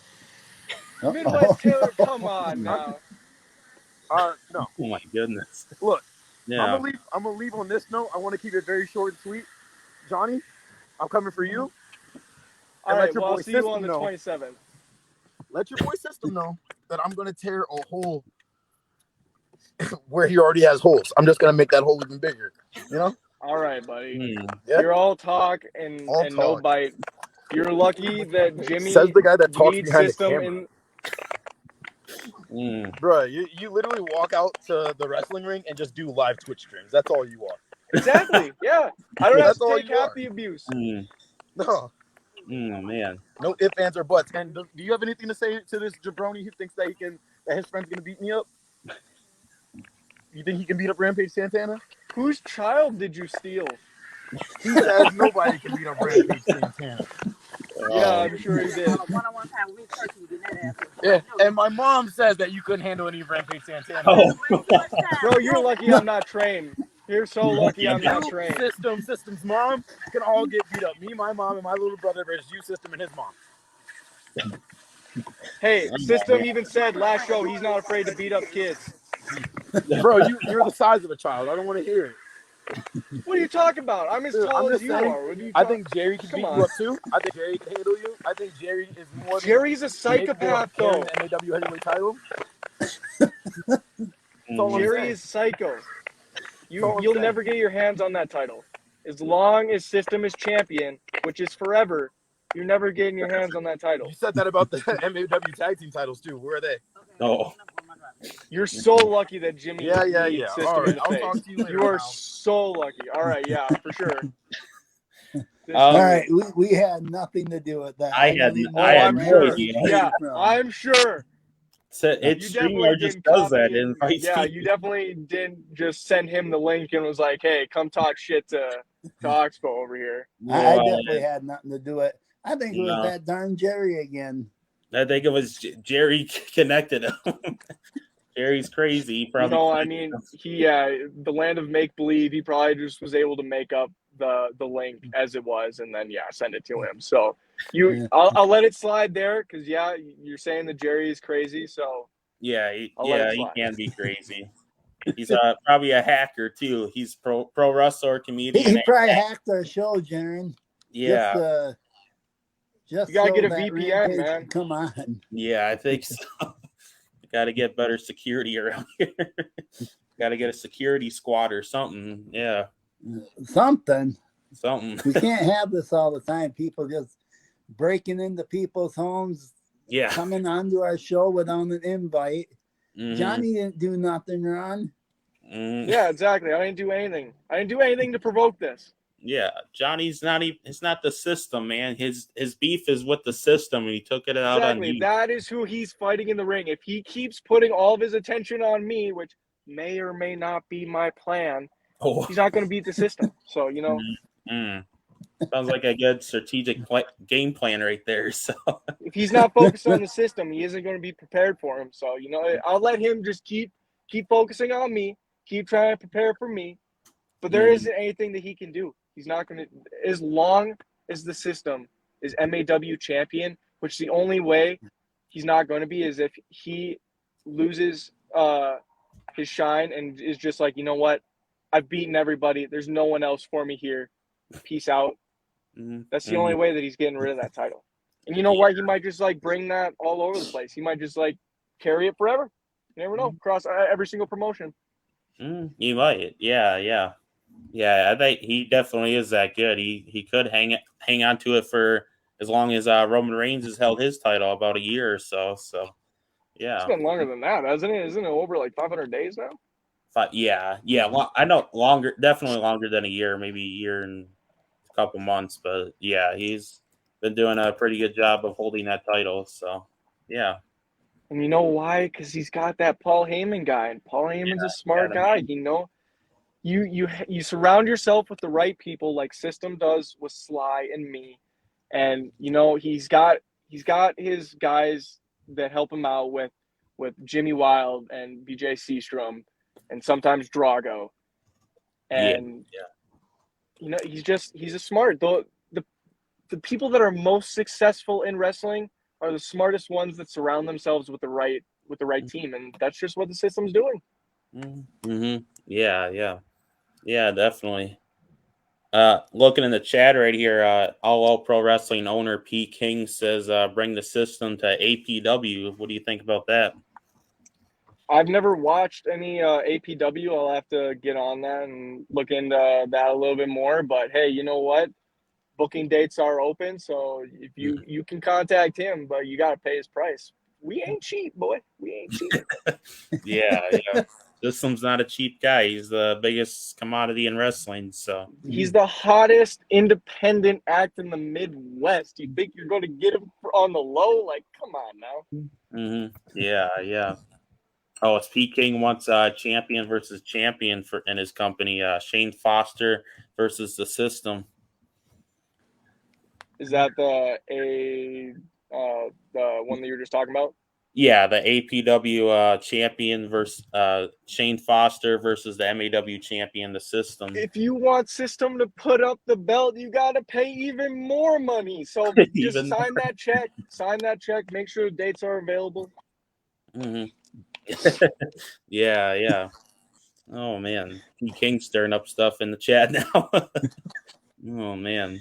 Midwest Taylor, come on now. No. Oh my goodness. Look, Yeah. I'm gonna leave on this note. I want to keep it very short and sweet. Johnny, I'm coming for you. All And right, let your well, I'll boy see you on System the know. 27th. Let your boy System know that I'm gonna tear a hole where he already has holes. I'm just gonna make that hole even bigger. You know? All right, buddy. Yeah. You're all talk and no bite. You're lucky that Jimmy Says the guy that talks needs behind the System camera. in. Bro, you literally walk out to the wrestling ring and just do live Twitch streams. That's all you are. Exactly. Yeah. I don't have That's to all take you half are. the abuse. No. Man. No ifs, ands, or buts. And do you have anything to say to this jabroni who thinks that his friend's gonna beat me up? You think he can beat up Rampage Santana? Whose child did you steal? He says nobody can beat up Rampage Santana. Yeah, I'm sure he did. Yeah, and my mom says that you couldn't handle any of Rampage Santana. Oh. Bro, you're lucky I'm not trained. You're so lucky I'm not trained. System's mom can all get beat up. Me, my mom, and my little brother versus you, System, and his mom. Hey, System even said last show he's not afraid to beat up kids. Bro, you're the size of a child. I don't want to hear it. What are you talking about? I'm as tall as you are. What are you I think Jerry can beat you on. up too. I think Jerry can handle you. I think Jerry is more. Jerry's a psychopath, though. The MAW heavyweight title. Jerry is psycho. You'll never get your hands on that title. As long as System is champion, which is forever, you're never getting your hands on that title. You said that about the MAW tag team titles too. Where are they? Oh. You're so lucky that Jimmy Yeah. System All right, in the I'll face. talk to you later. You are so lucky. All right, yeah, for sure. All right, we had nothing to do with that. I had no idea. Yeah, I'm sure. It's definitely StreamYard just does that. Yeah, you definitely didn't just send him the link and was like, "Hey, come talk shit to Oxbow over here." I definitely had nothing to do with it. I think it was that darn Jerry again. I think it was Jerry connected him. Jerry's crazy. He probably. No, I mean the land of make believe. He probably just was able to make up the link as it was, and then send it to him. So I'll let it slide there because you're saying that Jerry is crazy. So he can be crazy. He's probably a hacker too. He's pro wrestler, comedian. He probably hacked our show, Jaren. Yeah. Just you gotta so get a that VPN, Rampage man. can come on. Yeah, I think so. Got to get better security around here. Got to get a security squad or something. Yeah. Something. We can't have this all the time. People just breaking into people's homes. Yeah. Coming onto our show without an invite. Mm-hmm. Johnny didn't do nothing wrong. Mm-hmm. Yeah, exactly. I didn't do anything. I didn't do anything to provoke this. Yeah, Johnny's not even. It's not the system, man. His beef is with the system, and he took it out on you. That is who he's fighting in the ring. If he keeps putting all of his attention on me, which may or may not be my plan, he's not going to beat the system. So sounds like a good strategic game plan right there. So if he's not focused on the system, he isn't going to be prepared for him. So I'll let him just keep focusing on me, keep trying to prepare for me. But there isn't anything that he can do. He's not going to, as long as the system is MAW champion, which the only way he's not going to be is if he loses his shine and is just like, you know what, I've beaten everybody. There's no one else for me here. Peace out. That's the only way that he's getting rid of that title. And you know what? He might just bring that all over the place. He might just carry it forever. You never know. Across every single promotion. He might. Yeah. I think he definitely is that good. He could hang on to it for as long as Roman Reigns has held his title, about a year or so. So, yeah. It's been longer than that, hasn't it? Isn't it over 500 days now? Yeah. I know longer, definitely longer than a year, maybe a year and couple months, but yeah, he's been doing a pretty good job of holding that title. So yeah. And you know why? Because he's got that Paul Heyman guy, and Paul Heyman's a smart guy. You surround yourself with the right people, like System does with Sly and me, and he's got his guys that help him out with Jimmy Wild and BJ Seastrom, and sometimes Drago, Yeah. and he's a smart. The people that are most successful in wrestling are the smartest ones that surround themselves with the right team, and that's just what the System's doing. Mm-hmm. Yeah, definitely. Looking in the chat right here, All Out Pro Wrestling owner P. King says, bring the System to APW. What do you think about that? I've never watched any APW. I'll have to get on that and look into that a little bit more. But hey, you know what? Booking dates are open, so if you can contact him, but you got to pay his price. We ain't cheap, boy. We ain't cheap. Yeah. System's not a cheap guy. He's the biggest commodity in wrestling. So he's the hottest independent act in the Midwest. You think you're going to get him on the low? Like, come on now. Mm-hmm. Yeah. Oh, it's P. King wants champion versus champion in his company. Shane Foster versus the System. Is that the one that you were just talking about? Yeah, the APW champion versus Shane Foster versus the MAW champion, the System. If you want System to put up the belt, you got to pay even more money. So just sign that check. Make sure the dates are available. Mm-hmm. Yeah. Oh man, P. King stirring up stuff in the chat now. Oh man.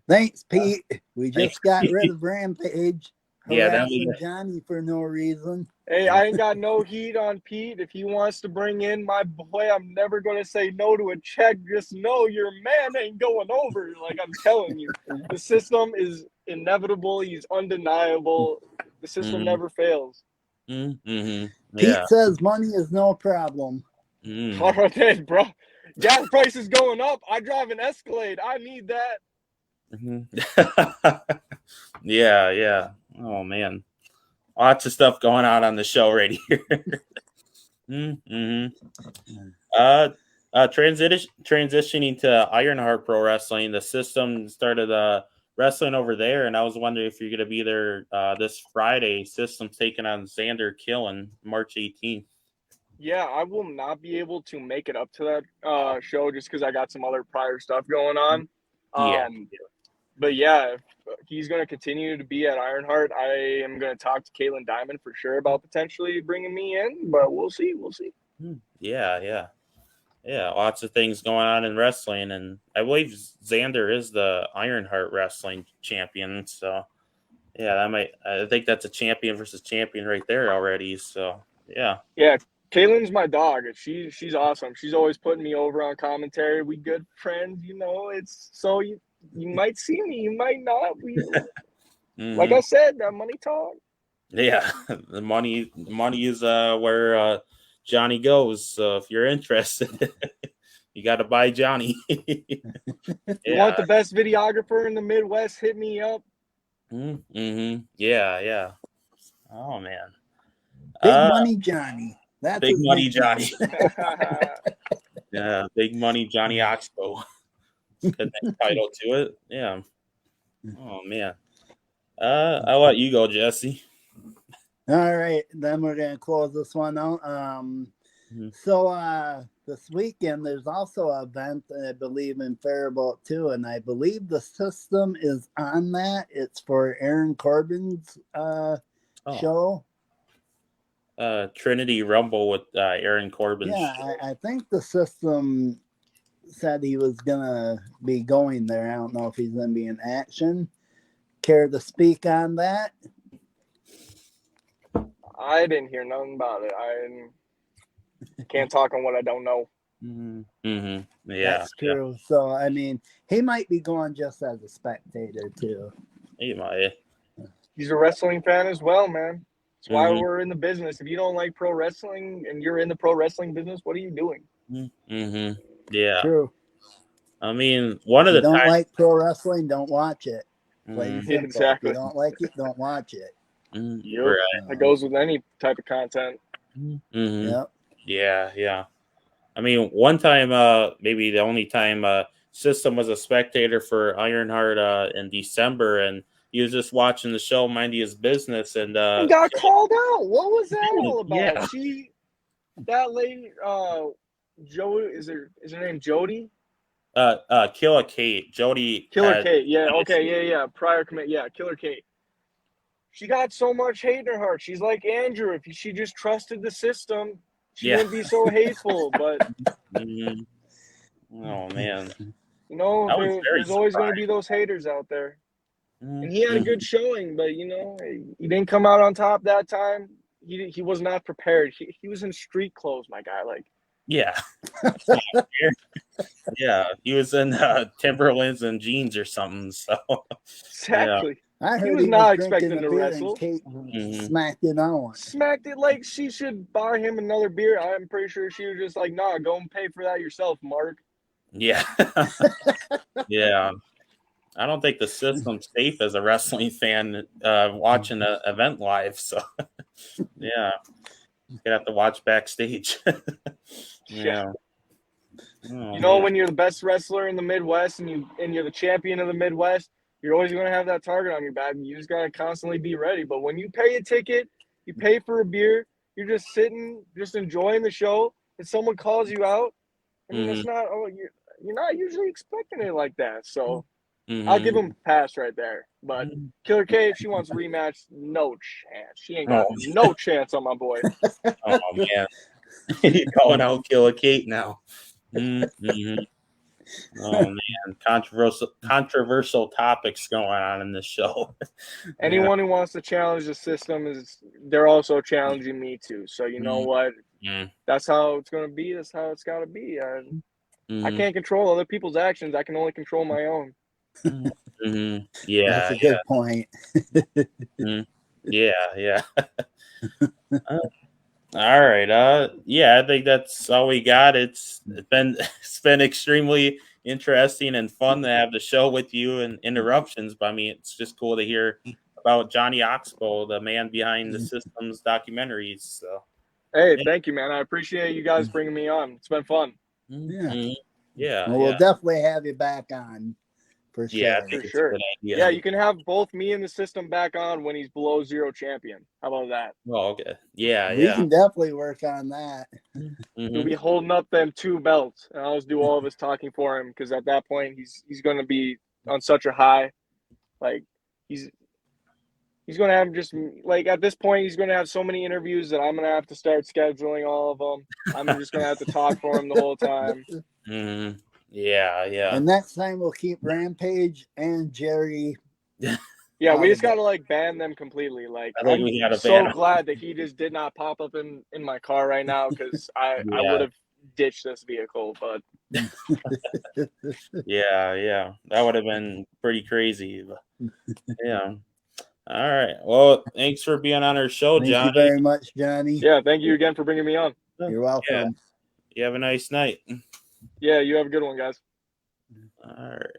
Thanks, Pete. We just got rid of Rampage. Yeah, harassing Johnny for no reason. Hey, I ain't got no heat on Pete. If he wants to bring in my boy, I'm never going to say no to a check. Just know your man ain't going over. Like I'm telling you, the System is inevitable. He's undeniable. The System never fails. Mm-hmm. Pete says money is no problem. All right then, bro. Gas prices going up. I drive an Escalade. I need that. Yeah. Oh man, lots of stuff going on the show right here. Transitioning to Ironheart Pro Wrestling, the System started wrestling over there, and I was wondering if you're going to be there this Friday. System's taking on Xander Killen, March 18th. Yeah, I will not be able to make it up to that show just because I got some other prior stuff going on. But yeah, if he's going to continue to be at Ironheart, I am going to talk to Caitlin Diamond for sure about potentially bringing me in, but we'll see. Yeah. Lots of things going on in wrestling, and I believe Xander is the Ironheart Wrestling champion. So yeah, I think that's a champion versus champion right there already. So yeah. Caitlin's my dog. She's awesome. She's always putting me over on commentary. We good friends, It's so you might see me, you might not. Like I said, that money talk. Yeah, the money is where Johnny goes. So if you're interested, you got to buy Johnny. You want the best videographer in the Midwest? Hit me up. Yeah. Oh man, Big money Johnny. That's big money Johnny. Yeah, big money Johnny Oxbow. Good title to it. Yeah. Oh man. I'll let you go, Jesse. All right, then we're gonna close this one out. So this weekend there's also an event I believe in Faribault too, and I believe the System is on that. It's for Aaron Corbin's show. Trinity Rumble with Aaron Corbin. Yeah, I think the System said he was gonna be going there. I don't know if he's gonna be in action. Care to speak on that? I didn't hear nothing about it. I can't talk on what I don't know. Yeah, that's true. Yeah. So I mean, he might be going just as a spectator too. He might. He's a wrestling fan as well, man. That's why we're in the business. If you don't like pro wrestling and you're in the pro wrestling business, what are you doing? Yeah. True. I mean, one of If the you don't times. like pro wrestling, don't watch it. Plain and simple. Exactly. If you don't like it, don't watch it. Yep. Right. It goes with any type of content. Mm-hmm. Yep. Yeah. I mean, one time, maybe the only time, System was a spectator for Ironheart in December, and he was just watching the show, minding his business, and And got called out. What was that all about? Yeah. That lady, is her name Jody? Killer Kate, Jody, Killer Kate. Yeah. Okay. Yeah. Prior commit. Yeah. Killer Kate. She got so much hate in her heart. She's like Andrew. If she just trusted the system, she wouldn't be so hateful. But Mhm. Oh man, you know, I was very there's always going to surprised. be those haters out there. Mhm. And he had a good showing, but you know, he didn't come out on top that time. He was not prepared. He was in street clothes, my guy. Like, Yeah, yeah, he was in Timberlands and jeans or something. So exactly. I heard He was he not was drinking expecting a to beer wrestle. and Kate Mhm. smacked it on. Smacked it like she should buy him another beer. I'm pretty sure she was just like, nah, go and pay for that yourself, Mark. Yeah, yeah. I don't think the system's safe as a wrestling fan watching an event live. So yeah, you have to watch backstage. Yeah. Oh, You know, man. when you're the best wrestler in the Midwest and you're the champion of the Midwest, you're always going to have that target on your back. You just got to constantly be ready. But when you pay a ticket, you pay for a beer, you're just sitting, just enjoying the show, and someone calls you out. I mean, it's not. Oh, you're not usually expecting it like that. So I'll give him a pass right there. But Killer K, if she wants a rematch, no chance. She ain't got no chance on my boy. Oh man, you're calling out Killer Kate now. Mm-hmm. Oh man, controversial topics going on in this show. Anyone who wants to challenge the system they're also challenging me too. So you know what? That's how it's gonna be. That's how it's gotta be. I can't control other people's actions. I can only control my own. Yeah, that's a good point. Yeah. All right. Yeah, I think that's all we got. It's been extremely interesting and fun to have the show with you and interruptions. But I mean, it's just cool to hear about Johnny Oxbow, the man behind the system's documentaries. So, hey, thank you, man. I appreciate you guys bringing me on. It's been fun. Yeah. Well, we'll definitely have you back on for sure. Yeah, I think it's a good idea. Yeah, you can have both me and the system back on when he's below zero champion. How about that? Well, okay. Yeah. We can definitely work on that. He'll be holding up them 2 belts, and I'll just do all of his talking for him because at that point he's going to be on such a high. Like he's going to have just like at this point he's going to have so many interviews that I'm going to have to start scheduling all of them. I'm just going to have to talk for him the whole time. Yeah. And next time we'll keep Rampage and Jerry. Yeah, we just got to like ban them completely. Like I'm so glad that he just did not pop up in my car right now because I would have ditched this vehicle. But yeah, that would have been pretty crazy. But, yeah. All right. Well, thanks for being on our show, Johnny. Thank you very much, Johnny. Yeah, thank you again for bringing me on. You're welcome. Yeah. You have a nice night. Yeah, you have a good one, guys. All right.